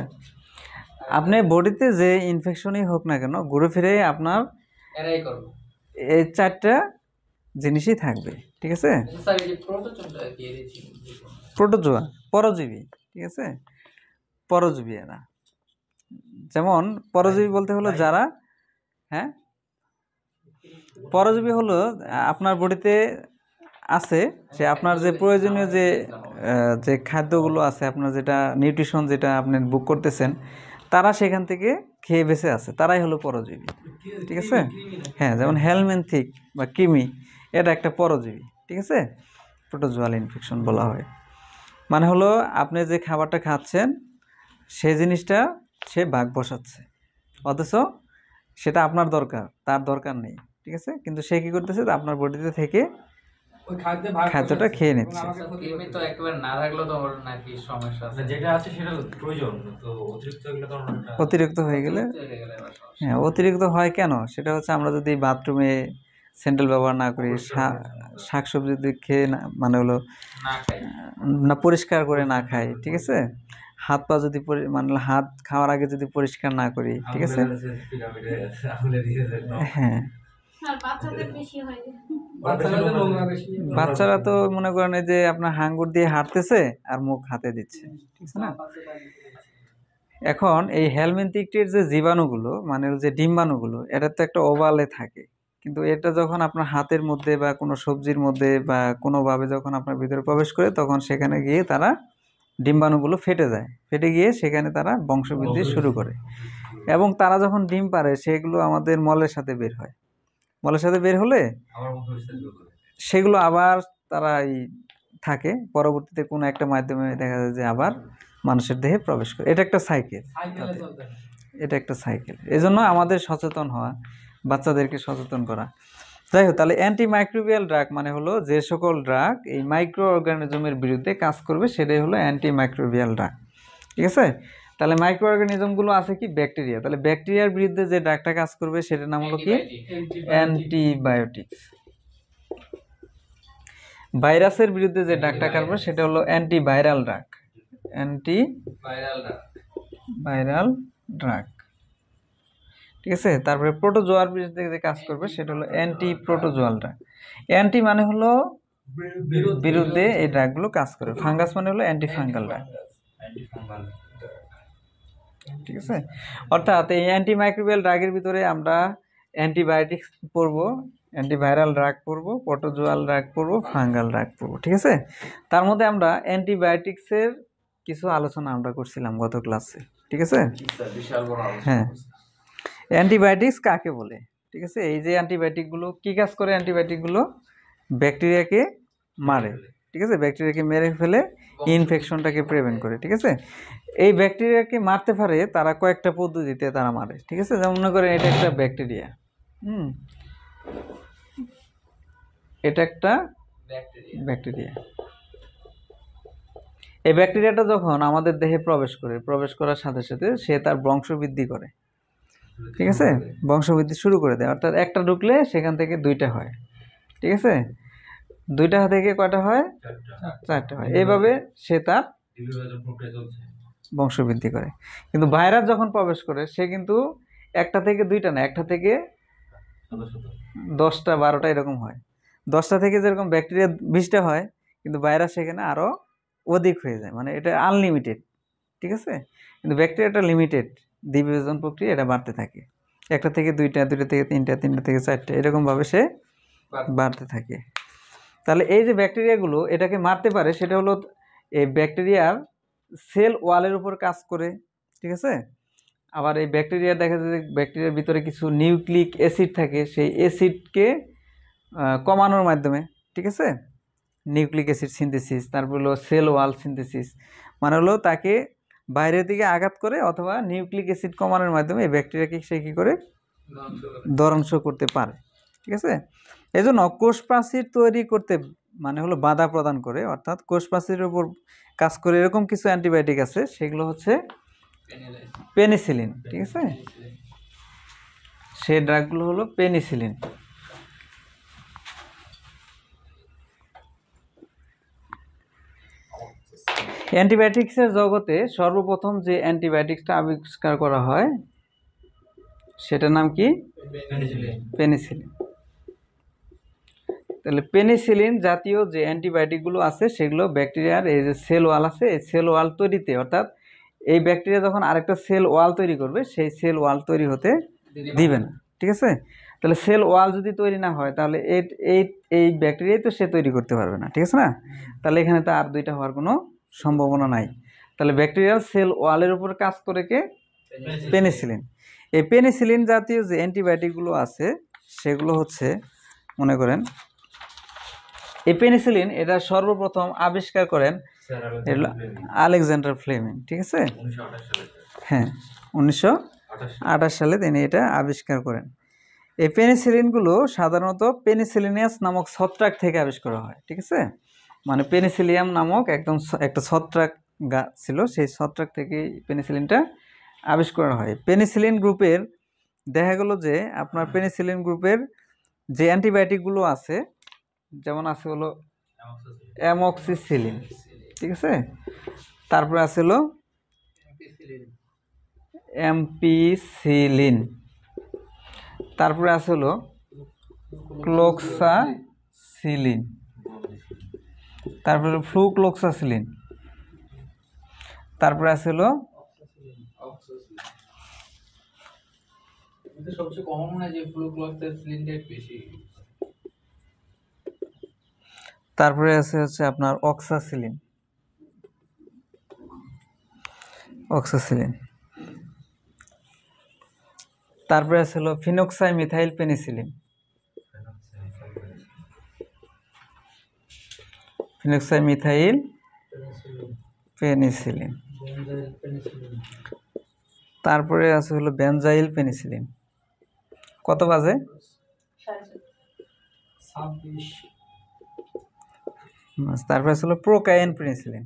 আপনি বডিতে যে ইনফেকশনই হোক না কেন, ঘুরে ফিরে আপনার এরাই করব। এই 4টা জিনিসই থাকবে, ঠিক আছে। স্যার এই যে প্রোটোজোনটা কি দিয়েছি? প্রোটোজোয়া পরজীবী, ঠিক আছে, পরজীবী এরা। যেমন পরজীবী বলতে হলো যারা, হ্যাঁ, পরজীবী হলো আপনার বডিতে আছে, সে আপনার যে প্রয়োজনীয় যে খাদ্যগুলো আছে, আপনার যেটা নিউট্রিশন যেটা আপনি বুক করতেছেন, তারা সেখান থেকে খেয়ে বেঁচে আছে, তারাই হলো পরজীবী, ঠিক আছে। হ্যাঁ, যেমন হেলমিনথিক বা কৃমি, এটা একটা পরজীবী, ঠিক আছে, প্রোটোজোয়াল ইনফেকশন বলা হয়। মানে হলো আপনি যে খাবারটা খাচ্ছেন সেই জিনিসটা সে ভাগ বসাচ্ছে, অথচ সেটা আপনার দরকার, তার দরকার নেই, ঠিক আছে, কিন্তু সে কি করতেছে, আপনার বডিতে থেকে খাদ্যটা খেয়ে নিচ্ছে। কৃমি তো একেবারে না থাকলেও তো ওর নাকি সমস্যা আছে। যেটা আছে সেটা প্রয়োজন, তো অতিরিক্ত হয়ে গেলে তো অতিরিক্ত হয়ে গেলে, হ্যাঁ, অতিরিক্ত হয় কেন, সেটা হচ্ছে আমরা যদি বাথরুমে স্যান্ডেল ব্যবহার না করি, শাকসবজি যদি খেয়ে না, মানে হলো না পরিষ্কার করে না খাই, ঠিক আছে, হাত পা যদি মানে হাত খাওয়ার আগে যদি পরিষ্কার না করি, ঠিক আছে, হ্যাঁ, স্যার বাচ্চাদের বেশি হয়। বাচ্চারা তো মনে করেন যে আপনার হাঙ্গুর দিয়ে হাঁটতেছে আর মুখ হাতে দিচ্ছে, ঠিক আছে না। এখন এই হেলমিনথিকটির যে জীবাণুগুলো, মানে যে ডিম্বাণুগুলো, এটা তো একটা ওভালে থাকে, কিন্তু এটা যখন আপনার হাতের মধ্যে বা কোনো সবজির মধ্যে বা কোনোভাবে যখন আপনার ভিতরে প্রবেশ করে, তখন সেখানে গিয়ে তারা ডিম্বাণুগুলো ফেটে যায়, ফেটে গিয়ে সেখানে তারা বংশবৃদ্ধি শুরু করে, এবং তারা যখন ডিম পারে সেগুলো আমাদের মলের সাথে বের হয়। মলের সাথে বের হলে সেগুলো আবার তারা থাকে, পরবর্তীতে কোনো একটা মাধ্যমে দেখা যায় যে আবার মানুষের দেহে প্রবেশ করে। এটা একটা সাইকেল, এটা একটা সাইকেল। এজন্য আমাদের সচেতন হওয়া, বাচ্চাদেরকে সচেতন করা। যাই হোক, তাহলে অ্যান্টিমাইক্রোবিয়াল ড্রাগ মানে হলো যে সকল ড্রাগ এই মাইক্রো অর্গানিজমের বিরুদ্ধে কাজ করবে, সেটাই হলো অ্যান্টিমাইক্রোবিয়াল ড্রাগ, ঠিক আছে। তাহলে মাইক্রো অর্গানিজমগুলো আছে কি, ব্যাকটেরিয়া। তাহলে ব্যাকটেরিয়ার বিরুদ্ধে যে ড্রাগটা কাজ করবে সেটার নাম হলো কি, অ্যান্টিবায়োটিক্স। ভাইরাসের বিরুদ্ধে যে ড্রাগটা কাজ করবে সেটা হলো অ্যান্টিভাইরাল ড্রাগ, অ্যান্টিভাইরাল ড্রাগ, ঠিক আছে। তারপরে প্রোটোজোয়ার বিরুদ্ধে যে কাজ করবে সেটা হলো অ্যান্টি প্রোটোজোয়াল ড্রাগ। অ্যান্টি মানে হলো বিরুদ্ধে এই ড্রাগগুলো কাজ করে। ফাঙ্গাস মানে হলো অ্যান্টি ফাঙ্গাল ড্রাগ, ঠিক আছে। অর্থাৎ এই অ্যান্টিমাইক্রোবিয়াল ড্রাগের ভিতরে আমরা অ্যান্টিবায়োটিক্স পড়বো, অ্যান্টিভাইরাল ড্রাগ পড়বো, প্রোটোজোয়াল ড্রাগ পড়বো, ফাঙ্গাল ড্রাগ পড়বো, ঠিক আছে। তার মধ্যে আমরা অ্যান্টিবায়োটিক্সের কিছু আলোচনা আমরা করছিলাম গত ক্লাসে। ঠিক আছে? বিশাল বড় হ্যাঁ, অ্যান্টিবায়োটিক্স কাকে বলে? ঠিক আছে, এই যে অ্যান্টিবায়োটিকগুলো কি কাজ করে? অ্যান্টিবায়োটিকগুলো ব্যাকটেরিয়াকে মারে, ঠিক আছে, ব্যাকটেরিয়াকে মেরে ফেলে ইনফেকশনটাকে প্রিভেন্ট করে। ঠিক আছে, এই ব্যাকটেরিয়াকে মারতে পারে তারা কয়েকটা পদ্ধতিতে তারা মারে। ঠিক আছে, যেমন মনে করেন এটা একটা ব্যাকটেরিয়া, এটা একটা ব্যাকটেরিয়া। এই ব্যাকটেরিয়াটা যখন আমাদের দেহে প্রবেশ করার সাথে সাথে সে তার বংশবৃদ্ধি করে। ঠিক আছে, বংশবৃদ্ধি শুরু করে দেয়, অর্থাৎ একটা ঢুকলে সেখান থেকে দুইটা হয়। ঠিক আছে, দুইটা থেকে কয়টা হয়? চারটা হয়। এইভাবে সে তার বংশবৃদ্ধি করে। কিন্তু ভাইরাস যখন প্রবেশ করে সে কিন্তু একটা থেকে দুইটা না, একটা থেকে 10টা 12টা এরকম হয়। 10টা থেকে যেরকম ব্যাকটেরিয়া 20টা হয়, কিন্তু ভাইরাস সেখানে আরও অধিক হয়ে যায়, মানে এটা আনলিমিটেড। ঠিক আছে, কিন্তু ব্যাকটেরিয়াটা লিমিটেড, দ্বিবিভাজন প্রক্রিয়া এটা বাড়তে থাকে, একটা থেকে দুইটা, দুইটা থেকে তিনটা, তিনটা থেকে চারটা, এরকমভাবে সে বাড়তে থাকে। তাহলে এই যে ব্যাকটেরিয়াগুলো এটাকে মারতে পারে, সেটা হলো এই ব্যাকটেরিয়ার সেল ওয়ালের উপর কাজ করে। ঠিক আছে, আবার এই ব্যাকটেরিয়া দেখা যায় যে ব্যাকটেরিয়ার ভিতরে কিছু নিউক্লিক অ্যাসিড থাকে, সেই অ্যাসিডকে কমানোর মাধ্যমে, ঠিক আছে, নিউক্লিক অ্যাসিড সিনথেসিস, তারপর হলো সেল ওয়াল সিনথেসিস, মানে হলো তাকে বাইরের দিকে আঘাত করে অথবা নিউক্লিক অ্যাসিড কমানোর মাধ্যমে এই ব্যাকটেরিয়াকে সে কী করে ধ্বংস করতে পারে। ঠিক আছে, এই জন্য কোষ প্রাচীর তৈরি করতে মানে হলো বাধা প্রদান করে, অর্থাৎ কোষ প্রাচীরের উপর কাজ করে এরকম কিছু অ্যান্টিবায়োটিক আছে, সেগুলো হচ্ছে পেনিসিলিন। ঠিক আছে, সেই ড্রাগগুলো হলো পেনিসিলিন। অ্যান্টিবায়োটিক্সের জগতে সর্বপ্রথম যে অ্যান্টিবায়োটিক্সটা আবিষ্কার করা হয় সেটার নাম কি? পেনিসিলিন। তাহলে পেনিসিলিন জাতীয় যে অ্যান্টিবায়োটিকগুলো আছে সেগুলো ব্যাকটেরিয়ার এই যে সেল ওয়াল আছে, এই সেল ওয়াল তৈরিতে, অর্থাৎ এই ব্যাকটেরিয়া যখন আরেকটা সেল ওয়াল তৈরি করবে সেই সেল ওয়াল তৈরি হতে দিবে না। ঠিক আছে, তাহলে সেল ওয়াল যদি তৈরি না হয় তাহলে এই ব্যাকটেরিয়াই তো সে তৈরি করতে পারবে না। ঠিক আছে না, তাহলে এখানে তো আর দুইটা হওয়ার কোনো সম্ভাবনা নাই। তাহলে ব্যাকটেরিয়াল সেল ওয়ালের উপর কাজ করে কে? পেনিসিলিন। এই পেনিসিলিন জাতীয় যে অ্যান্টিবায়োটিকগুলো আছে সেগুলো হচ্ছে, মনে করেন এই পেনিসিলিন এটা সর্বপ্রথম আবিষ্কার করেন আলেকজান্ডার ফ্লেমিং। ঠিক আছে, হ্যাঁ, 1928 সালে তিনি এটা আবিষ্কার করেন। এই পেনিসিলিনগুলো সাধারণত পেনিসিলিনিয়াস নামক ছত্রাক থেকে আবিষ্কার হয়। ঠিক আছে, মানে পেনিসিলিয়াম নামক একদম একটা ছত্রাক গাছ ছিল, সেই ছত্রাক থেকে পেনিসিলিনটা আবিষ্কার হয়। পেনিসিলিন গ্রুপের দেখা গেল যে আপনার পেনিসিলিন গ্রুপের যে অ্যান্টিবায়োটিকগুলো আছে, যেমন আছে হলো অ্যামক্সিসিলিন। ঠিক আছে, তারপরে আছে হলো অ্যাম্পিসিলিন, তারপরে আছে হলো ক্লোক্সাসিলিন, তারপরে ফ্লুক্লোক্সাসিলিন, তারপরে আছে হলো সবচেয়ে কমন মনে হয় যে ফ্লুক্লোক্সাসিলিনটাই বেশি। তারপরে আছে হচ্ছে আপনার অক্সাসিলিন, তারপরে আছে হলো ফিনক্সাই মিথাইল পেনিসিলিন, ফিনক্সাই মিথাইল পেনিসিলিন, তারপরে আছে হলো বেনজাইল পেনিসিলিন। কত বাজে? 26। তারপরে আছে হলো প্রোকাইন পেনিসিলিন।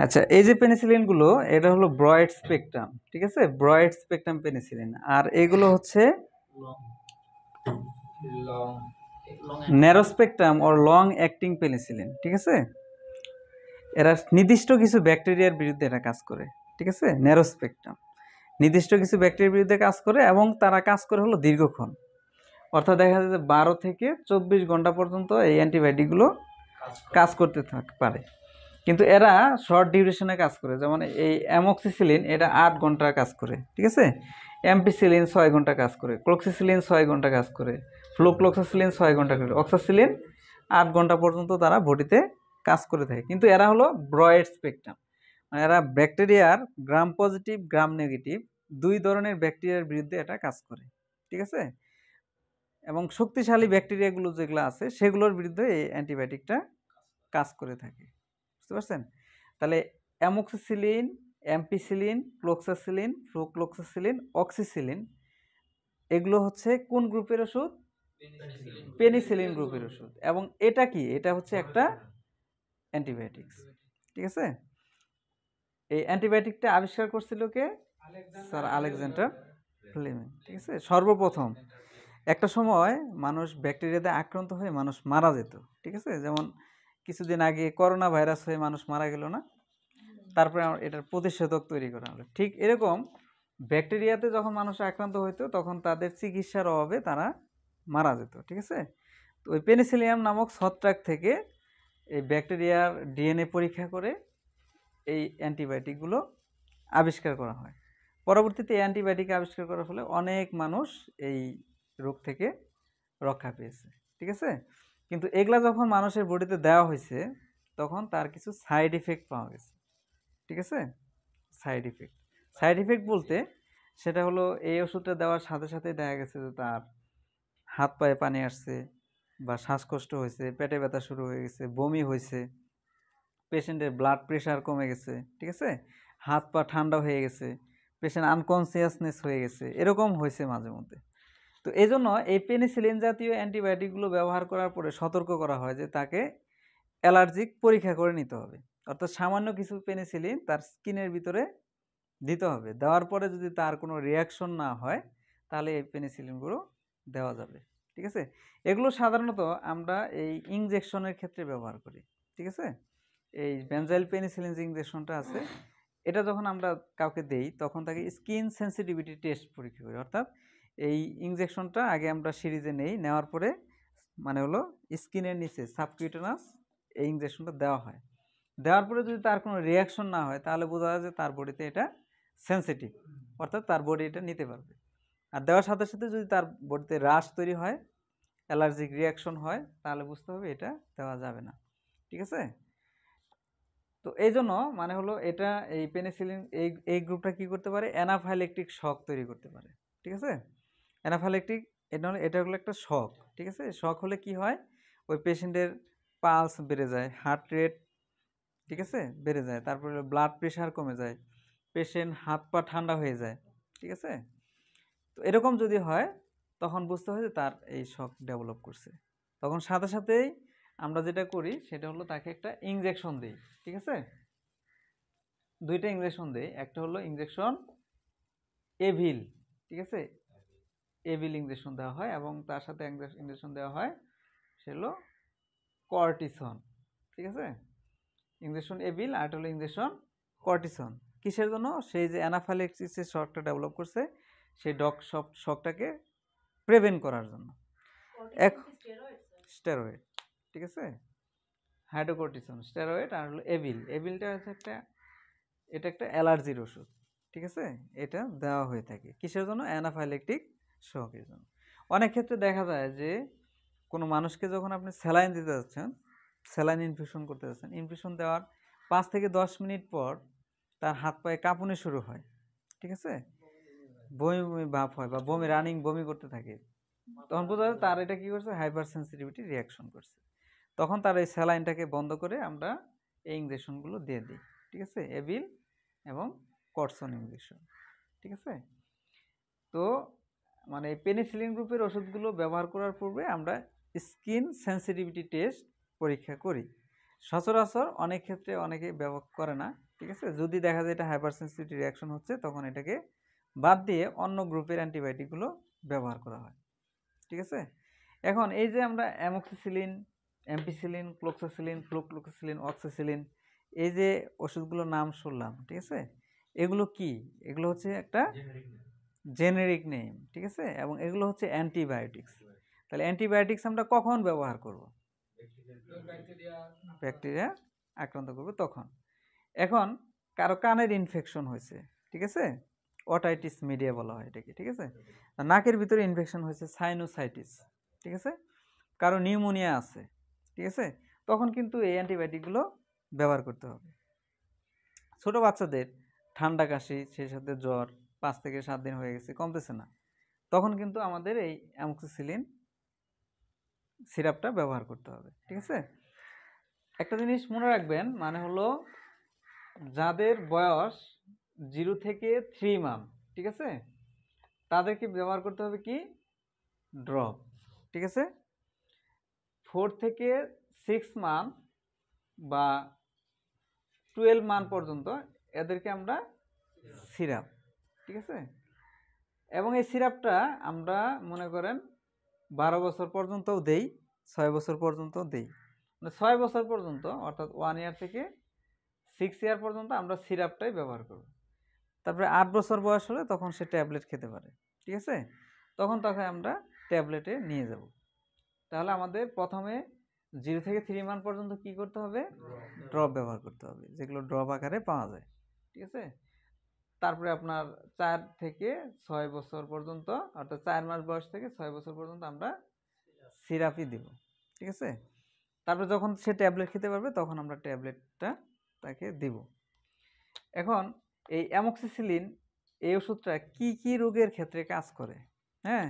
আচ্ছা, এই যে পেনিসিলিনগুলো এটা হলো ব্রয়েড স্পেকট্রাম। ঠিক আছে, ব্রয়েড স্পেকট্রাম পেনিসিলিন। আর এগুলো হচ্ছে narrow spectrum or long acting penicillin. ঠিক আছে, এরা নির্দিষ্ট কিছু ব্যাকটেরিয়ার বিরুদ্ধে এটা কাজ করে। ঠিক আছে, ন্যারো স্পেকট্রাম নির্দিষ্ট কিছু ব্যাকটেরিয়ার বিরুদ্ধে কাজ করে এবং তারা কাজ করে হলো দীর্ঘক্ষণ, অর্থাৎ দেখা যায় যে 12 থেকে 24 ঘন্টা পর্যন্ত এই অ্যান্টিবায়োটিকগুলো কাজ করতে পারে। কিন্তু এরা শর্ট ডিউরেশনে কাজ করে, যেমন এই অ্যামক্সিসিলিন এটা 8 ঘন্টা কাজ করে। ঠিক আছে, অ্যাম্পিসিলিন 6 ঘন্টা কাজ করে, ক্লোক্সিসিলিন 6 ঘন্টা কাজ করে, ফ্লুক্লোক্সাসিলিন 6 ঘন্টা করে, অক্সাসিলিন 8 ঘন্টা পর্যন্ত তারা বডিতে কাজ করে থাকে, কিন্তু এরা হলো ব্রয়েড স্পেকট্রাম, মানে এরা ব্যাকটেরিয়ার গ্রাম পজিটিভ গ্রাম নেগেটিভ দুই ধরনের ব্যাকটেরিয়ার বিরুদ্ধে এটা কাজ করে, ঠিক আছে। এবং শক্তিশালী ব্যাকটেরিয়াগুলো যেগুলো আছে সেগুলোর বিরুদ্ধে এই অ্যান্টিবায়োটিকটা কাজ করে থাকে, বুঝতে পারছেন। তাহলে অ্যামোক্সিসিলিন, অ্যাম্পিসিলিন, ক্লোক্সাসিলিন, ফ্লুক্লোক্সাসিলিন, অক্সিসিলিন এগুলো হচ্ছে কোন গ্রুপের ওষুধ? পেনিসিলিন গ্রুপের ওষুধ। এবং এটা কি? এটা হচ্ছে একটা অ্যান্টিবায়োটিক্স, ঠিক আছে। এই অ্যান্টিবায়োটিকটা আবিষ্কার করছিল কে? স্যার আলেকজান্ডার ফ্লেমিং, ঠিক আছে। সর্বপ্রথম একটা সময় মানুষ ব্যাকটেরিয়াতে আক্রান্ত হয়ে মানুষ মারা যেত, ঠিক আছে। যেমন কিছুদিন আগে করোনা ভাইরাস হয়ে মানুষ মারা গেল না, তারপরে এটার প্রতিষেধক তৈরি করা হলো। ঠিক এরকম ব্যাকটেরিয়াতে যখন মানুষ আক্রান্ত হইতো তখন তাদের চিকিৎসার অভাবে তারা মারা যেত, ঠিক আছে। তো ওই পেনিসিলিয়াম নামক ছত্রাক থেকে এই ব্যাকটেরিয়ার ডিএনএ পরীক্ষা করে এই অ্যান্টিবায়োটিকগুলো আবিষ্কার করা হয়। পরবর্তীতে এই অ্যান্টিবায়োটিক আবিষ্কার করার ফলে অনেক মানুষ এই রোগ থেকে রক্ষা পেয়েছে, ঠিক আছে। কিন্তু এগুলা যখন মানুষের বডিতে দেওয়া হয়েছে তখন তার কিছু সাইড ইফেক্ট পাওয়া গেছে, ঠিক আছে। সাইড ইফেক্ট বলতে সেটা হলো এই ওষুধটা দেওয়ার সাথে সাথে দেখা গেছে যে তার হাত পায়ে পানি আসছে, বা শ্বাসকষ্ট হয়েছে, পেটে ব্যথা শুরু হয়ে গেছে, বমি হয়েছে, পেশেন্টের ব্লাড প্রেশার কমে গেছে, ঠিক আছে, হাত পা ঠান্ডা হয়ে গেছে, পেশেন্ট আনকনসিয়াসনেস হয়ে গেছে, এরকম হয়েছে মাঝে মধ্যে। তো এই জন্য এই পেনিসিলিন জাতীয় অ্যান্টিবায়োটিকগুলো ব্যবহার করার পরে সতর্ক করা হয় যে তাকে অ্যালার্জিক পরীক্ষা করে নিতে হবে। অর্থাৎ সামান্য কিছু পেনিসিলিন তার স্কিনের ভিতরে দিতে হবে, দেওয়ার পরে যদি তার কোনো রিয়াকশন না হয় তাহলে এই পেনিসিলিনগুলো দেওয়া যাবে, ঠিক আছে। এগুলো সাধারণত আমরা এই ইনজেকশনের ক্ষেত্রে ব্যবহার করি, ঠিক আছে। এই বেনজাইল পেনিসিলিন যে ইনজেকশনটা আছে এটা যখন আমরা কাউকে দেই তখন তাকে স্কিন সেন্সিটিভিটি টেস্ট পরীক্ষা করি। অর্থাৎ এই ইনজেকশনটা আগে আমরা সিরিজে নেওয়ার পরে মানে হলো স্কিনের নিচে সাবকিউটেনাস এই ইনজেকশনটা দেওয়া হয়। দেওয়ার পরে যদি তার কোনো রিয়াকশন না হয় তাহলে বোঝা যায় যে তার বডিতে এটা সেন্সিটিভ, অর্থাৎ তার বডি এটা নিতে পারবে। আর দেওয়ার সাথে সাথে যদি তার বডিতে রাশ তৈরি হয়, অ্যালার্জিক রিয়াকশন হয়, তাহলে বুঝতে হবে এটা দেওয়া যাবে না, ঠিক আছে। তো এই জন্য মানে হলো এটা এই পেনিসিলিন এই গ্রুপটা কি করতে পারে? অ্যানাফাইলেকটিক শক তৈরি করতে পারে, ঠিক আছে। অ্যানাফাইলেকটিক এটা হলো একটা শক, ঠিক আছে। শক হলে কি হয়? ওই পেশেন্টের পালস বেড়ে যায়, হার্ট রেট, ঠিক আছে, বেড়ে যায়, তারপরে ব্লাড প্রেশার কমে যায়, পেশেন্ট হাত পা ঠান্ডা হয়ে যায়, ঠিক আছে। তো এরকম যদি হয় তখন বুঝতে হয় যে তার এই শক ডেভেলপ করছে। তখন সাথে সাথেই আমরা যেটা করি সেটা হলো তাকে একটা ইনজেকশন দিই, ঠিক আছে। দুইটা ইনজেকশন দিই, একটা হলো ইনজেকশন এভিল, ঠিক আছে, এভিল ইনজেকশন দেওয়া হয়, এবং তার সাথে ইনজেকশন দেওয়া হয় সেগুলো কর্টিসন, ঠিক আছে। ইনজেকশন এভিল আর হলো ইনজেকশন কর্টিসন। কিসের জন্য? সেই যে অ্যানাফাইল্যাক্সিসের শকটা ডেভেলপ করছে সেই শকটাকে প্রিভেন্ট করার জন্য। স্টেরয়েড, ঠিক আছে, হাইড্রোকর্টিসন, স্টেরয়েড আর হলো এভিলটা হচ্ছে এটা একটা অ্যালার্জির ওষুধ, ঠিক আছে। এটা দেওয়া হয়ে থাকে কিসের জন্য? অ্যানাফাইল্যাক্টিক শকের জন্য। অনেক ক্ষেত্রে দেখা যায় যে কোনো মানুষকে যখন আপনি স্যালাইন দিতে যাচ্ছেন, স্যালাইন ইনফিউশন করতে যাচ্ছেন, ইনফিউশন দেওয়ার 5 থেকে 10 মিনিট পর তার হাত পায়ে কাঁপুনি শুরু হয়, ঠিক আছে, বমি বমি ভাব হয় বা বমি করতে থাকে, তখন বোঝা যায় তার এটা কি করছে? হাইপার সেন্সিটিভিটি রিয়াকশন করছে। তখন তার এই স্যালাইনটাকে বন্ধ করে আমরা এই ইনজেকশনগুলো দিয়ে দিই, ঠিক আছে, এভিল এবং কর্টিসন ইনজেকশন, ঠিক আছে। তো মানে পেনিসিলিন গ্রুপের ওষুধগুলো ব্যবহার করার পূর্বে আমরা স্কিন সেন্সিটিভিটি টেস্ট পরীক্ষা করি। সচরাচর অনেক ক্ষেত্রে অনেকে ব্যবহার করে না, ঠিক আছে। যদি দেখা যায় এটা হাইপার সেন্সিটিভিটি রিয়াকশন হচ্ছে তখন এটাকে বাদ দিয়ে অন্য গ্রুপের অ্যান্টিবায়োটিকগুলো ব্যবহার করা হয়, ঠিক আছে। এখন এই যে আমরা অ্যামোক্সিসিলিন, অ্যাম্পিসিলিন, ক্লোক্সাসিলিন, ফ্লুক্লোক্সাসিলিন, অক্সিসিলিন এই যে ওষুধগুলোর নাম শুনলাম, ঠিক আছে, এগুলো কি? এগুলো হচ্ছে একটা জেনেরিক নেম, ঠিক আছে, এবং এগুলো হচ্ছে অ্যান্টিবায়োটিক্স। তাহলে অ্যান্টিবায়োটিক্স আমরা কখন ব্যবহার করব? ব্যাকটেরিয়া আক্রান্ত করবে তখন। এখন কারো কানের ইনফেকশন হয়েছে, ঠিক আছে, ওটাইটিস মিডিয়া বলা হয় এটাকে, ঠিক আছে। নাকের ভিতরে ইনফেকশন হয়েছে, সাইনোসাইটিস, ঠিক আছে। কারো নিউমোনিয়া আছে, ঠিক আছে, তখন কিন্তু এই অ্যান্টিবায়োটিকগুলো ব্যবহার করতে হবে। ছোট বাচ্চাদের ঠান্ডা কাশি, সেই সাথে জ্বর 5 থেকে 7 দিন হয়ে গেছে, কমতেছে না, তখন কিন্তু আমাদের এই অ্যামোক্সিসিলিন সিরাপটা ব্যবহার করতে হবে। ঠিক আছে? একটা জিনিস মনে রাখবেন, মানে হলো যাদের বয়স 0 থেকে 3 মান্থ, ঠিক আছে, তাদেরকে ব্যবহার করতে হবে কি ড্রপ। ঠিক আছে? 4 থেকে 6 মান্থ বা 12 মান্থ পর্যন্ত এদেরকে আমরা সিরাপ। ঠিক আছে? এবং এই সিরাপটা আমরা মনে করেন 12 বছর পর্যন্তও দেই, 6 বছর পর্যন্তও দেই। মানে 6 বছর পর্যন্ত, অর্থাৎ 1 ইয়ার থেকে 6 ইয়ার পর্যন্ত আমরা সিরাপটাই ব্যবহার করব। তারপরে 8 বছর বয়স হলে তখন সে ট্যাবলেট খেতে পারে। ঠিক আছে? তখন তাকে আমরা ট্যাবলেটে নিয়ে যাব। তাহলে আমাদের প্রথমে 0 থেকে 3 মান্থ পর্যন্ত কি করতে হবে? ড্রপ ব্যবহার করতে হবে, যেগুলো ড্রপ আকারে পাওয়া যায়। ঠিক আছে? তারপরে আপনার 4 থেকে 6 বছর পর্যন্ত, অর্থাৎ 4 মাস বয়স থেকে 6 বছর পর্যন্ত আমরা সিরাপই দিব। ঠিক আছে? তারপরে যখন সে ট্যাবলেট খেতে পারবে তখন আমরা ট্যাবলেটটা তাকে দিব। এখন এই অ্যামোক্সিসিলিন এই ওষুধটা কি কি রোগের ক্ষেত্রে কাজ করে, হ্যাঁ,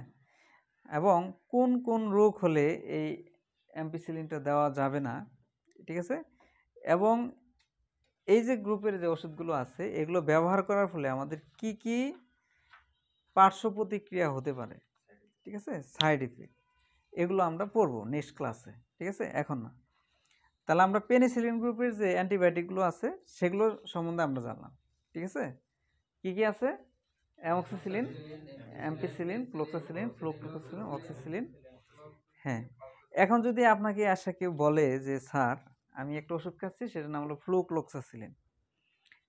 এবং কোন কোন রোগ হলে এই অ্যাম্পিসিলিনটা দেওয়া যাবে না, ঠিক আছে, এবং এই যে গ্রুপের যে ওষুধগুলো আছে এগুলো ব্যবহার করার ফলে আমাদের কি কি পার্শ্ব প্রতিক্রিয়া হতে পারে, ঠিক আছে, সাইড ইফেক্ট, এগুলো আমরা পড়বো নেক্সট ক্লাসে। ঠিক আছে? এখন না। তাহলে আমরা পেনিসিলিন গ্রুপের যে অ্যান্টিবায়োটিকগুলো আছে সেগুলো সম্বন্ধে আমরা জানলাম। ঠিক আছে? কি কি আছে? Amoxicillin, ampicillin, floxacillin, flucloxacillin, oxacillin. হ্যাঁ, এখন যদি আপনাকে আসা কেউ বলে যে স্যার আমি একটা ওষুধ খাচ্ছি, সেটার নাম হলো ফ্লুক্লোক্সাসিলিন,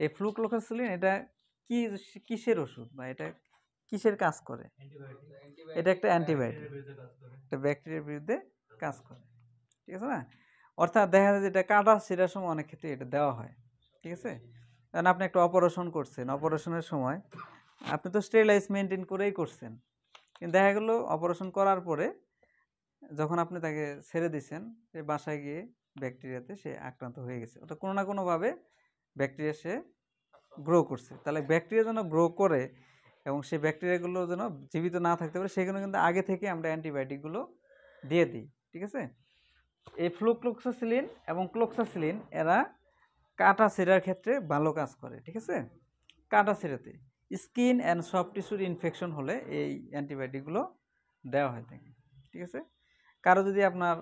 এই ফ্লুক্লোক্সাসিলিন এটা কি, কিসের ওষুধ বা এটা কিসের কাজ করে? এটা একটা অ্যান্টিবায়োটিক, একটা ব্যাকটেরিয়ার বিরুদ্ধে কাজ করে। ঠিক আছে না? অর্থাৎ দেখা যায় যে এটা কাটা ছেঁড়ার সময় অনেক ক্ষেত্রে এটা দেওয়া হয়। ঠিক আছে? কারণ আপনি একটা অপারেশন করছেন, অপারেশনের সময় আপনি তো স্টেরিলাইজ মেনটেন করেই করছেন, কিন্তু দেখা গেলো অপারেশন করার পরে যখন আপনি তাকে ছেড়ে দিচ্ছেন, সে বাসায় গিয়ে ব্যাকটেরিয়াতে সে আক্রান্ত হয়ে গেছে, ওটা কোনো না কোনোভাবে ব্যাকটেরিয়া সে গ্রো করছে। তাহলে ব্যাকটেরিয়া যেন গ্রো করে এবং সেই ব্যাকটেরিয়াগুলো যেন জীবিত না থাকতে পারে, সেখানে কিন্তু আগে থেকে আমরা অ্যান্টিবায়োটিকগুলো দিয়ে দিই। ঠিক আছে? এই ফ্লুক্লোক্সাসিলিন এবং ক্লোক্সাসিলিন এরা কাটা ছেঁড়ার ক্ষেত্রে ভালো কাজ করে। ঠিক আছে? কাটা ছেঁড়াতে, স্কিন অ্যান্ড সফট টিস্যুর ইনফেকশন হলে এই অ্যান্টিবায়োটিকগুলো দেওয়া হয় থাকে। ঠিক আছে? কারো যদি আপনার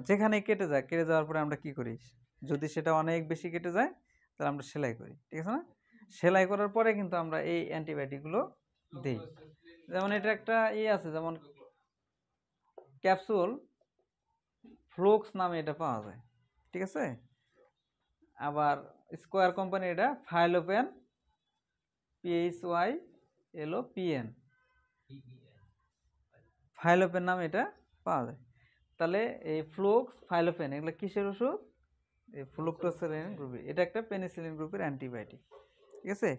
যেখানে কেটে যায়, কেটে যাওয়ার পরে আমরা কি করি, যদি সেটা অনেক বেশি কেটে যায় তাহলে আমরা সেলাই করি। ঠিক আছে না? সেলাই করার পরে কিন্তু আমরা এই অ্যান্টিবায়োটিকগুলো দিই। যেমন এটা একটা আছে, যেমন ক্যাপসুল ফ্লুক্স নামে এটা পাওয়া যায়। ঠিক আছে? আবার স্কোয়ার কোম্পানি এটা ফাইলোপেন, PHYLOPN, ফাইলোপেন নামে এটা পাওয়া যায়। তাহলে এই ফ্লুক্স, ফাইলোপেন এগুলো কিসের ওষুধ? এই ফ্লুক্লোক্সাসিলিন গ্রুপের, এটা একটা পেনিসিলিন গ্রুপের অ্যান্টিবায়োটিক। ঠিক আছে?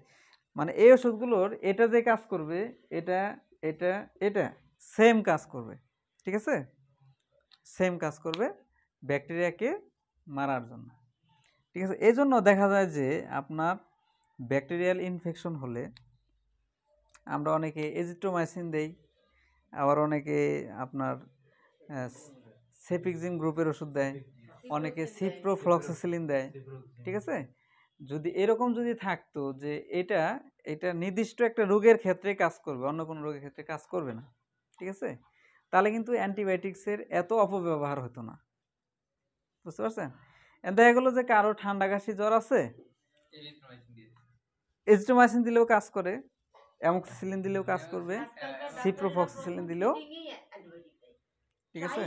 মানে এই ওষুধগুলোর এটা যে কাজ করবে, এটা এটা এটা সেম কাজ করবে। ঠিক আছে? সেম কাজ করবে ব্যাকটেরিয়াকে মারার জন্য। ঠিক আছে? এই জন্য দেখা যায় যে আপনার ব্যাকটেরিয়াল ইনফেকশন হলে আমরা অনেকে এজিথ্রোমাইসিন দেই, আবার অনেকে আপনার সেফিক্সিম গ্রুপের ওষুধ দেয়, অনেকে সিপ্রোফ্লক্সাসিলিন দেয়। ঠিক আছে? যদি এরকম যদি থাকতো যে এটা এটা নির্দিষ্ট একটা রোগের ক্ষেত্রে কাজ করবে, অন্য কোনো রোগের ক্ষেত্রে কাজ করবে না, ঠিক আছে, তাহলে কিন্তু অ্যান্টিবায়োটিক্সের এত অপব্যবহার হতো না। বুঝতে পারছেন? দেখা গেলো যে কারো ঠান্ডা কাশি জ্বর আছে, এজিথ্রোমাইসিন দিলেও কাজ করে, অ্যামোক্সিসিলিন দিলেও কাজ করবে, সিপ্রোফ্লক্সাসিলিন দিলেও। ঠিক আছে?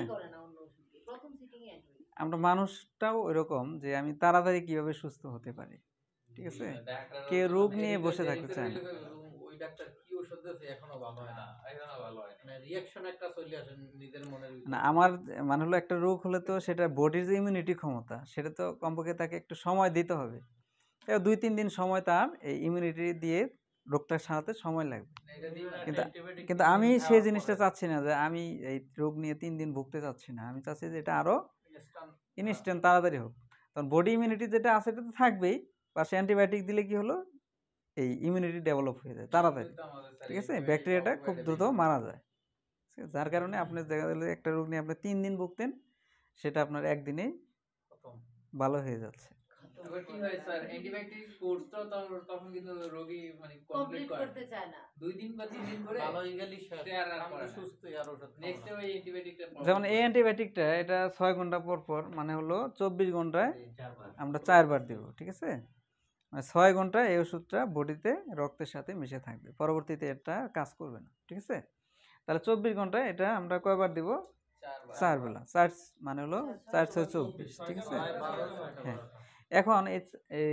আমরা মানুষটাও ওইরকম যে আমি তাড়াতাড়ি কিভাবে সুস্থ হতে পারি। ঠিক আছে? কেউ রোগ নিয়ে বসে থাকতে চায় না। ওই ডাক্তার কি ওষুধ দিয়েছে এখনো ভালো হয় না, এখনো ভালো হয় না। মানে রিঅ্যাকশন একটা চলে আসে নিজের মনের ভিতরে। না, আমার মানে হলো একটা রোগ হলে তো সেটা বডির যে ইমিউনিটি ক্ষমতা, সেটা তো কমপক্ষে তাকে একটু সময় দিতে হবে। 2-3 দিন সময় তার এই ইমিউনিটি দিয়ে রোগটা সারাতে সময় লাগবে। কিন্তু কিন্তু আমি সেই জিনিসটা চাচ্ছি না, যে আমি এই রোগ নিয়ে 3 দিন ভুগতে চাচ্ছি না। আমি চাচ্ছি যে এটা আরো ইনস্ট্যান্ট তাড়াতাড়ি হোক। কারণ বডি ইমিউনিটি যেটা আছে এটা তো থাকবেই, পাশে অ্যান্টিবায়োটিক দিলে কি হলো এই ইমিউনিটি ডেভেলপ হয়ে যায় তাড়াতাড়ি, ঠিক আছে, ব্যাকটেরিয়াটা খুব দ্রুত মারা যায়। ঠিক আছে? যার কারণে আপনি দেখা গেলে একটা রোগ নিয়ে আপনি 3 দিন ভুগতেন, সেটা আপনার একদিনেই ভালো হয়ে যাচ্ছে। আবার কি হয় স্যার, অ্যান্টিবায়োটিক কোর্সটা তখন কিন্তু রোগী মানে কমপ্লিট করতে চায় না। 2 দিন বা 3 দিন করে ভালো হয়ে গেলি সে আর করে না। সুস্থ আর ওষুধ নেক্সট ওই অ্যান্টিবায়োটিকটা যেমন এই অ্যান্টিবায়োটিকটা এটা 6 ঘন্টা পর পর মানে হলো 24 ঘন্টায় আমরা 4 বার দিব, ঠিক আছে, মানে 6 ঘন্টা এই ওষুধটা বডিতে রক্তের সাথে মিশে থাকবে, পরবর্তীতে এটা কাজ করবে না, ঠিক আছে। তাহলে 24 ঘন্টায় এটা আমরা কয়বার দিব? 4 বেলা। 4 মানে হলো 4 6 24, ঠিক আছে। হ্যাঁ, এখন এই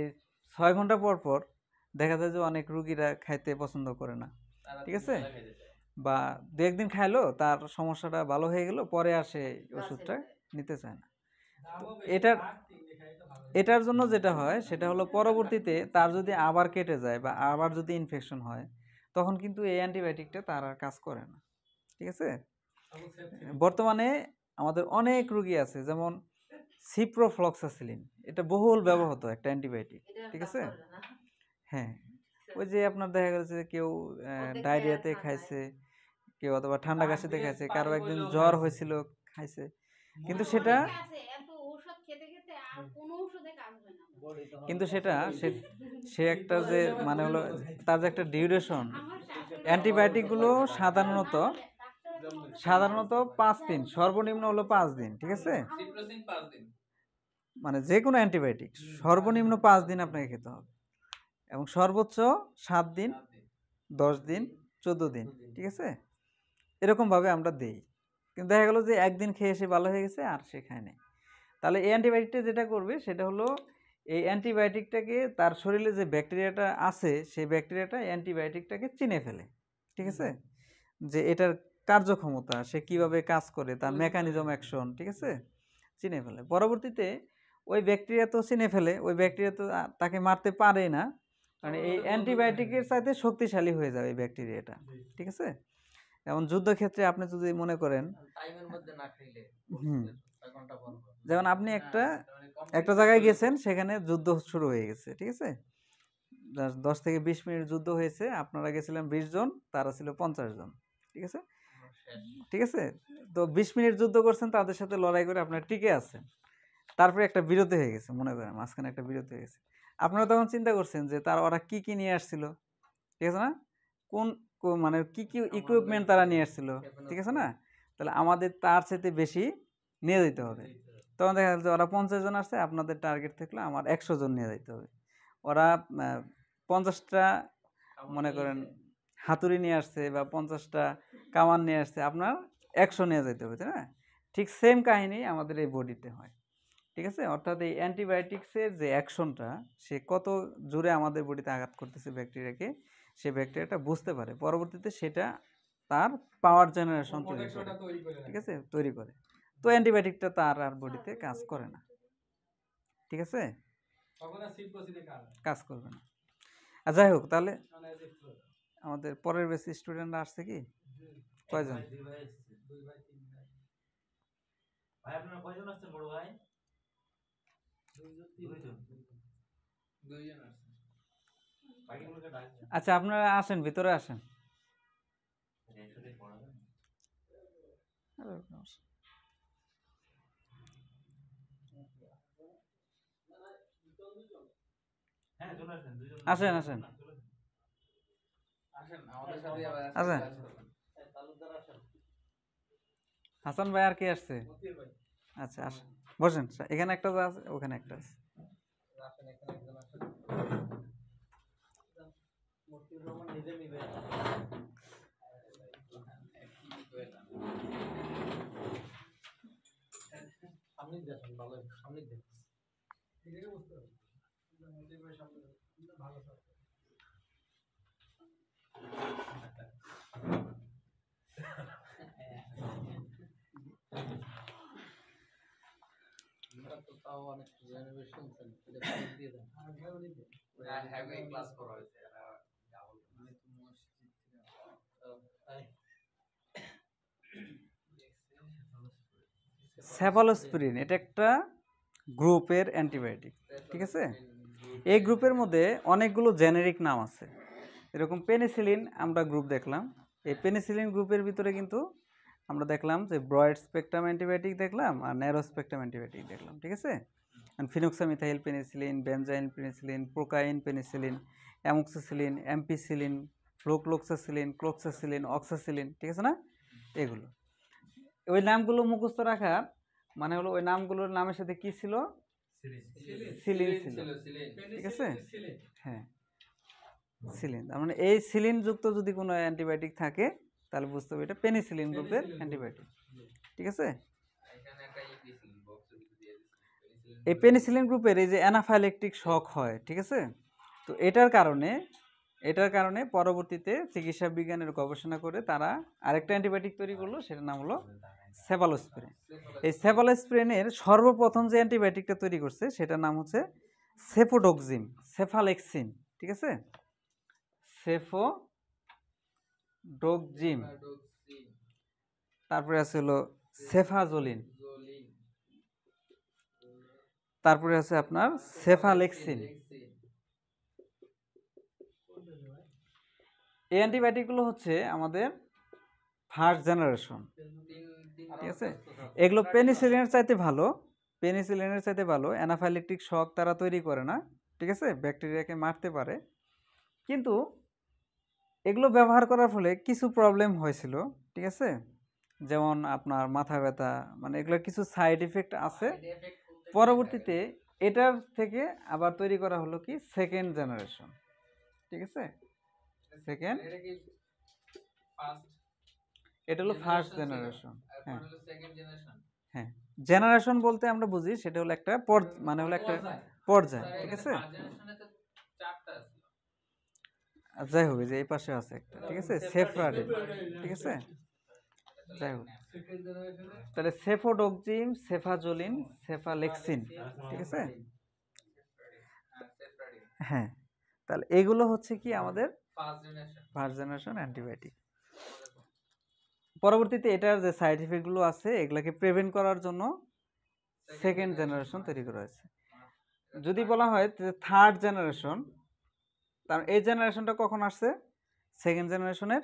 6 ঘন্টা পর পর দেখা যায় যে অনেক রুগীরা খাইতে পছন্দ করে না, ঠিক আছে, বা 2 একদিন খাইলো তার সমস্যাটা ভালো হয়ে গেল, পরে আর সে ওষুধটা নিতে চায় না। এটার জন্য যেটা হয় সেটা হলো পরবর্তীতে তার যদি আবার কেটে যায় বা আবার যদি ইনফেকশন হয়, তখন কিন্তু এই অ্যান্টিবায়োটিকটা তার আর কাজ করে না, ঠিক আছে। বর্তমানে আমাদের অনেক রোগী আছে, যেমন সিপ্রোফ্লক্সাসিলিন, এটা বহুল ব্যবহৃত একটা অ্যান্টিবায়োটিক, ঠিক আছে। হ্যাঁ, ওই যে আপনার দেখা গেছে কেউ ডায়রিয়াতে খাইছে, কেউ অথবা ঠান্ডা কাশিতে খাইছে, কারো একদিন জ্বর হয়েছিল খাইছে, কিন্তু সেটা কিন্তু সেটা সে একটা যে মানে হলো তার যে একটা ডিউরেশন, অ্যান্টিবায়োটিকগুলো সাধারণত 5 দিন, সর্বনিম্ন হলো 5 দিন, ঠিক আছে, সিপ্রোসিন 5 দিন, মানে যে কোনো অ্যান্টিবায়োটিক সর্বনিম্ন 5 দিন আপনাকে খেতে হবে, এবং সর্বোচ্চ 7 দিন, 10 দিন, 14 দিন, ঠিক আছে, এরকমভাবে আমরা দেই। কিন্তু দেখা গেলো যে একদিন খেয়ে এসে ভালো হয়ে গেছে আর সে খায় নাই। তাহলে এই অ্যান্টিবায়োটিকটা যেটা করবে সেটা হলো এই অ্যান্টিবায়োটিকটাকে তার শরীরে যে ব্যাকটেরিয়াটা আছে সেই ব্যাকটেরিয়াটা অ্যান্টিবায়োটিকটাকে চিনে ফেলে, ঠিক আছে, যে এটার কার্যক্ষমতা, সে কিভাবে কাজ করে, তার মেকানিজম অ্যাকশন, ঠিক আছে, চিনে ফেলে। পরবর্তীতে ওই ব্যাকটেরিয়া তো চিনে ফেলে, ওই ব্যাকটেরিয়া তো তাকে মারতে পারে না, মানে এই অ্যান্টিবায়োটিকের সাথে শক্তিশালী হয়ে যাবে এই ব্যাকটেরিয়াটা, ঠিক আছে। যেমন যুদ্ধক্ষেত্রে আপনি যদি মনে করেন টাইমের মধ্যে না খাইলে যেমন আপনি একটা জায়গায় গেছেন, সেখানে যুদ্ধ শুরু হয়ে গেছে, ঠিক আছে, 10 থেকে 20 মিনিট যুদ্ধ হয়েছে, আপনারা গেছিলেন 20 জন, তারা ছিল 50 জন, ঠিক আছে, ঠিক আছে, তো 20 মিনিট যুদ্ধ করছেন, তাদের সাথে লড়াই করে আপনারা টিকে আছেন, তারপরে একটা বিরতি হয়ে গেছে, মনে করেন মাঝখানে একটা বিরতি হয়ে গেছে, আপনারা তখন চিন্তা করছেন যে ওরা কি নিয়ে আসছিল, ঠিক আছে না, মানে কি ইকুইপমেন্ট তারা নিয়ে আসছিল, ঠিক আছে না, তাহলে আমাদের তার চাইতে বেশি নিয়ে যেতে হবে। তখন দেখা যাচ্ছে ওরা 50 জন আসছে, আপনাদের টার্গেট থাকলে আমার 100 জন নিয়ে যেতে হবে। ওরা 50টা মনে করেন হাতুড়ি নিয়ে আসছে বা 50টা কামান নিয়ে আসছে, আপনার 100 নিয়ে যেতে হবে, তাই না? ঠিক সেম কাহিনী আমাদের এই বডিতে হয়, ঠিক আছে। অর্থাৎ এই অ্যান্টিবায়োটিক্সের যে অ্যাকশনটা, সে কত জোরে আমাদের বডিতে আঘাত করতেছে ব্যাকটেরিয়াকে, সে ব্যাকটেরিয়াটা বুঝতে পারে, পরবর্তীতে সেটা তার পাওয়ার জেনারেশন তৈরি করে, ঠিক আছে, তৈরি করে। তো অ্যান্টিবায়োটিকটা তার আর বডিতে কাজ করে না, ঠিক আছে, কাজ করবে না। আর যাই হোক, তাহলে আমাদের পরের বেসি স্টুডেন্টরা আসছে কি, কয়জন? ভাই আপনারা কয়জন আসছেন বড় ভাই? দুইজন আছে। বাকিগুলোকে ডাক দেন। আচ্ছা, আপনারা আসেন, ভিতরে আসেন। একসাথে পড়াবেন? হ্যাঁ চলে আসেন, দুইজন আসেন আসেন আসেন আমাদের সাথে আবার আসেন। হাসান ভাই আর কে আসছে? আচ্ছা আসেন, বসেন, এখানে একটা আছে, ওখানে একটা আছে। তাও অনেক জেনারেশন দিয়ে দেন হ্যাঁ ক্লাস করা হয়েছে সেফালোস্পিরিন এটা একটা গ্রুপের অ্যান্টিবায়োটিক, ঠিক আছে। এই গ্রুপের মধ্যে অনেকগুলো জেনেরিক নাম আছে। এরকম পেনিসিলিন আমরা গ্রুপ দেখলাম। এই পেনিসিলিন গ্রুপের ভিতরে কিন্তু আমরা দেখলাম যে ব্রয়েড স্পেকট্রাম অ্যান্টিবায়োটিক দেখলাম আর ন্যারো স্পেকট্রাম অ্যান্টিবায়োটিক দেখলাম, ঠিক আছে। Phenoxymethyl penicillin, benzyl penicillin, procaine penicillin, amoxicillin, ampicillin, flucloxacillin, cloxacillin, oxacillin, ঠিক আছে না। এগুলো ওই নামগুলো মুখস্থ রাখা মানে হলো ওই নামগুলোর নামের সাথে কি ছিল, সিলিন ছিল, ঠিক আছে। হ্যাঁ, সিলিন, তার মানে এই সিলিন যুক্ত যদি কোনো অ্যান্টিবায়োটিক থাকে তাহলে বুঝতে হবে এটা পেনিসিলিন গ্রুপের অ্যান্টিবায়োটিক, ঠিক আছে। এই পেনিসিলিন গ্রুপের এই যে অ্যানাফাইলেকটিক শক হয়, ঠিক আছে। তো এটার কারণে পরবর্তীতে চিকিৎসা বিজ্ঞানের গবেষণা করে তারা আরেকটা অ্যান্টিবায়োটিক তৈরি করলো, সেটার নাম হলো সেফালোস্প্রিন। এই সেফালোস্প্রিনের সর্বপ্রথম যে অ্যান্টিবায়োটিকটা তৈরি করছে সেটার নাম হচ্ছে সেফোডোক্সিম, সেফালেক্সিন, ঠিক আছে। সেফোডোক্সিম, তারপরে আছে হলো সেফাজোলিন, তারপরে আছে আপনার সেফালেক্সিন। এই অ্যান্টিবায়োটিকগুলো হচ্ছে আমাদের ফার্স্ট জেনারেশন, ঠিক আছে। এগুলো পেনিসিলিনের চাইতে ভালো, অ্যানাফাইলেকটিক শক তারা তৈরি করে না, ঠিক আছে, ব্যাকটেরিয়াকে মারতে পারে। কিন্তু এগুলো ব্যবহার করার ফলে কিছু প্রবলেম হয়েছিল, ঠিক আছে। যেমন আপনার মাথা ব্যথা, মানে এগুলোর কিছু সাইড ইফেক্ট আছে। পরবর্তীতে এটার থেকে আবার তৈরি করা হলো কি সেকেন্ড জেনারেশন, ঠিক আছে। সেকেন্ড, এটা হলো ফার্স্ট জেনারেশন। হ্যাঁ হ্যাঁ, জেনারেশন বলতে আমরা বুঝি সেটা হলো একটা মানে হলো একটা পর্যায়, ঠিক আছে। যাই হোক, যে এই পাশে আছে একটা, ঠিক আছে, সেফরাডিন, ঠিক আছে। যাই হোক, তাহলে সেফোডোক্সিম, সেফাজোলিন, সেফালেক্সিন, ঠিক আছে। হ্যাঁ, তাহলে এগুলো হচ্ছে কি আমাদের ফার্স্ট জেনারেশন অ্যান্টিবায়োটিক। পরবর্তীতে এটার যে সাইড ইফেক্টগুলো আছে এগুলাকে প্রিভেন্ট করার জন্য সেকেন্ড জেনারেশন তৈরি করা হয়েছে। যদি বলা হয় যে থার্ড জেনারেশন, তার এই জেনারেশনটা কখন আসছে, সেকেন্ড জেনারেশনের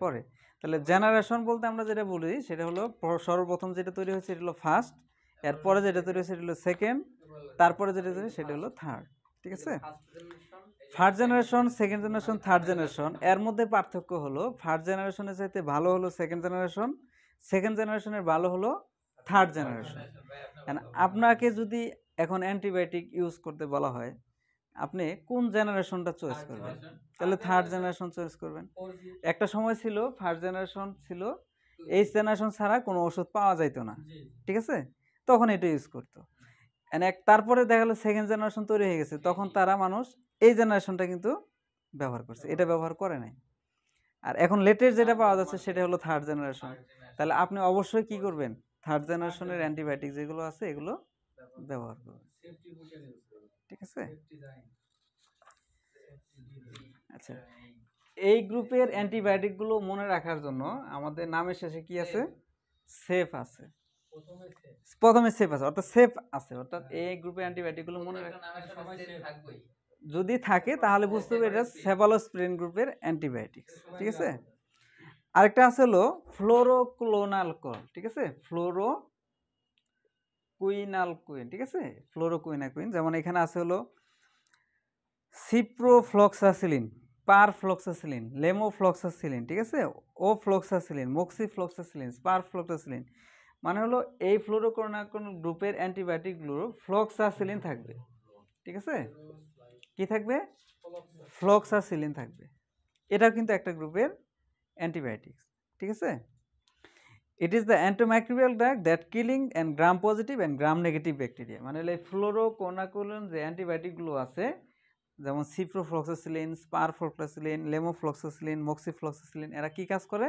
পরে। তাহলে জেনারেশন বলতে আমরা যেটা বলি সেটা হলো সর্বপ্রথম যেটা তৈরি হয়েছে সেটা হলো ফার্স্ট, এরপরে যেটা তৈরি হয়েছে সেটা হলো সেকেন্ড, তারপরে যেটা তৈরি সেটা হলো থার্ড, ঠিক আছে। First generation, second generation, third generation, এর মধ্যে পার্থক্য হলো ফার্স্ট জেনারেশনের চাইতে ভালো হলো সেকেন্ড জেনারেশন, সেকেন্ড জেনারেশনের ভালো হলো থার্ড জেনারেশন। আপনাকে যদি এখন অ্যান্টিবায়োটিক ইউজ করতে বলা হয়, আপনি কোন জেনারেশনটা চয়েস করবেন? তাহলে থার্ড জেনারেশন চয়েস করবেন। একটা সময় ছিল ফার্স্ট জেনারেশন ছিল, এই জেনারেশন ছাড়া কোনো ওষুধ পাওয়া যাইতো না, ঠিক আছে, তখন এটা ইউজ করতো। তারপরে দেখা গেলো সেকেন্ড জেনারেশন তৈরি হয়ে গেছে, তখন তারা মানুষ এই জেনারেশনটা কিন্তু ব্যবহার করছে, এটা ব্যবহার করে নাই। আর এখন লেটেস্ট যেটা পাওয়া যাচ্ছে সেটা হলো থার্ড জেনারেশন। তাহলে আপনি অবশ্যই কি করবেন, থার্ড জেনারেশনের অ্যান্টিবায়োটিক যেগুলো আছে এগুলো ব্যবহার করবেন, ঠিক আছে। আচ্ছা, এই গ্রুপের অ্যান্টিবায়োটিকগুলো মনে রাখার জন্য আমাদের নামের শেষে কি আছে, সেফ আছে, প্রথমে সেফ আছে, অর্থাৎ সেফ আছে, অর্থাৎ এই গ্রুপের অ্যান্টিবায়োটিকগুলো মনে রাখা যদি থাকে তাহলে বুঝতে হবে এটা সেফালোস্প্রিন গ্রুপের অ্যান্টিবায়োটিক্স, ঠিক আছে। আরেকটা আছে হলো ফ্লোরোকুইনালকল, ঠিক আছে, ফ্লোরোকুইনালকুইন, ঠিক আছে, ফ্লোরোকুইনাকুইন। যেমন এখানে আছে হলো সিপ্রোফ্লক্সাসিলিন, পারফ্লক্সাসিলিন, লেমোফ্লক্সাসিলিন, ঠিক আছে, ওফ্লক্সাসিলিন, মক্সিফ্লক্সাসিলিন, পারফ্লক্সাসিলিন। মানে হলো এই ফ্লোরোকুইনাকুইন গ্রুপের অ্যান্টিবায়োটিকগুলো ফ্লক্সাসিলিন থাকবে, ঠিক আছে। কি থাকবে, ফ্লক্সাসিলিন থাকবে। এটাও কিন্তু একটা গ্রুপের অ্যান্টিবায়োটিক্স, ঠিক আছে। It is the antimicrobial drug that killing and gram positive and gram negative bacteria. মানে হলো এই ফ্লোরোকুইনাকুইন যে অ্যান্টিবায়োটিকগুলো আছে, যেমন সিপ্রোফ্লক্সাসিলিন, পারফ্লক্সাসিলিন, লেমোফ্লক্সাসিলিন, মক্সিফ্লক্সাসিলিন, এরা কি কাজ করে,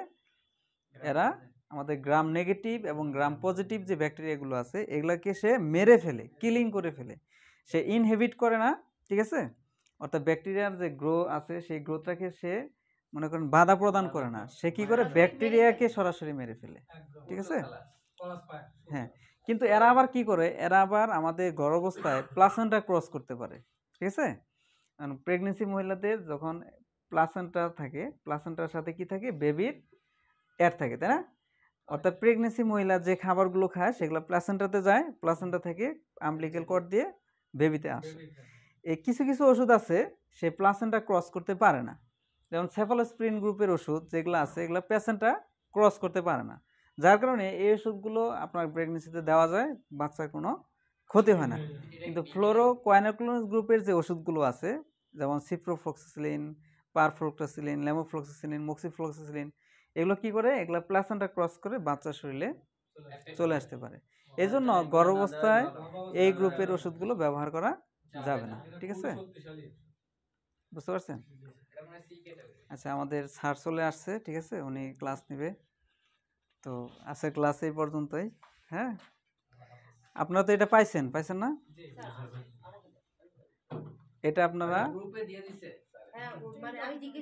এরা আমাদের গ্রাম নেগেটিভ এবং গ্রাম পজিটিভ যে ব্যাকটেরিয়াগুলো আছে এগুলোকে সে মেরে ফেলে, কিলিং করে ফেলে, সে ইনহেবিট করে না, ঠিক আছে। অর্থাৎ ব্যাকটেরিয়ার যে গ্রো আছে সেই গ্রোথটাকে সে মনে করেন বাধা প্রদান করে না, সে কি করে ব্যাকটেরিয়াকে সরাসরি মেরে ফেলে, ঠিক আছে। হ্যাঁ, কিন্তু এরা আবার কি করে, এরা আবার আমাদের গর্ভাবস্থায় প্লাসেন্টা ক্রস করতে পারে, ঠিক আছে। প্রেগনেন্সি মহিলাদের যখন প্লাসেন্টা থাকে, প্লাসেন্টার সাথে কি থাকে, বেবির এয়ার থাকে, তাই না? অর্থাৎ প্রেগনেন্সি মহিলা যে খাবারগুলো খায় সেগুলো প্লাসেন্টাতে যায়, প্লাসেন্টা থেকে আম্বিলিক্যাল কর্ড দিয়ে বেবিতে আসে। এই কিছু কিছু ওষুধ আছে সে প্লাসেন্টা ক্রস করতে পারে না, যেমন সেফালোস্প্রিন গ্রুপের ওষুধ যেগুলো আছে এগুলো প্লাসেন্টা ক্রস করতে পারে না, যার কারণে এই ওষুধগুলো আপনার প্রেগনেন্সিতে দেওয়া যায়, বাচ্চার কোনো ক্ষতি হয় না। কিন্তু ফ্লোরোকুইনোকুলোনিস গ্রুপের যে ওষুধগুলো আছে যেমন সিপ্রোফ্লক্সাসিলিন, পারফ্লোক্সাসিলিন, লেমোফ্লক্সাসিলিন, মক্সিফ্লক্সাসিলিন, এগুলো কি করে, এগুলো প্লাসেন্টা ক্রস করে বাচ্চার শরীরে চলে আসতে পারে। এই জন্য গর্ভাবস্থায় এই গ্রুপের ওষুধগুলো ব্যবহার করা যাবে না, ঠিক আছে, বুঝতে পারছেন? আচ্ছা, আমাদের স্যার চলে আসছে, ঠিক আছে, উনি ক্লাস নেবে। তো আজকের ক্লাস এই পর্যন্তই। হ্যাঁ, আপনারা তো এটা পাইছেন না? এটা আপনারা হ্যাঁ, মানে আমি জিজ্ঞেস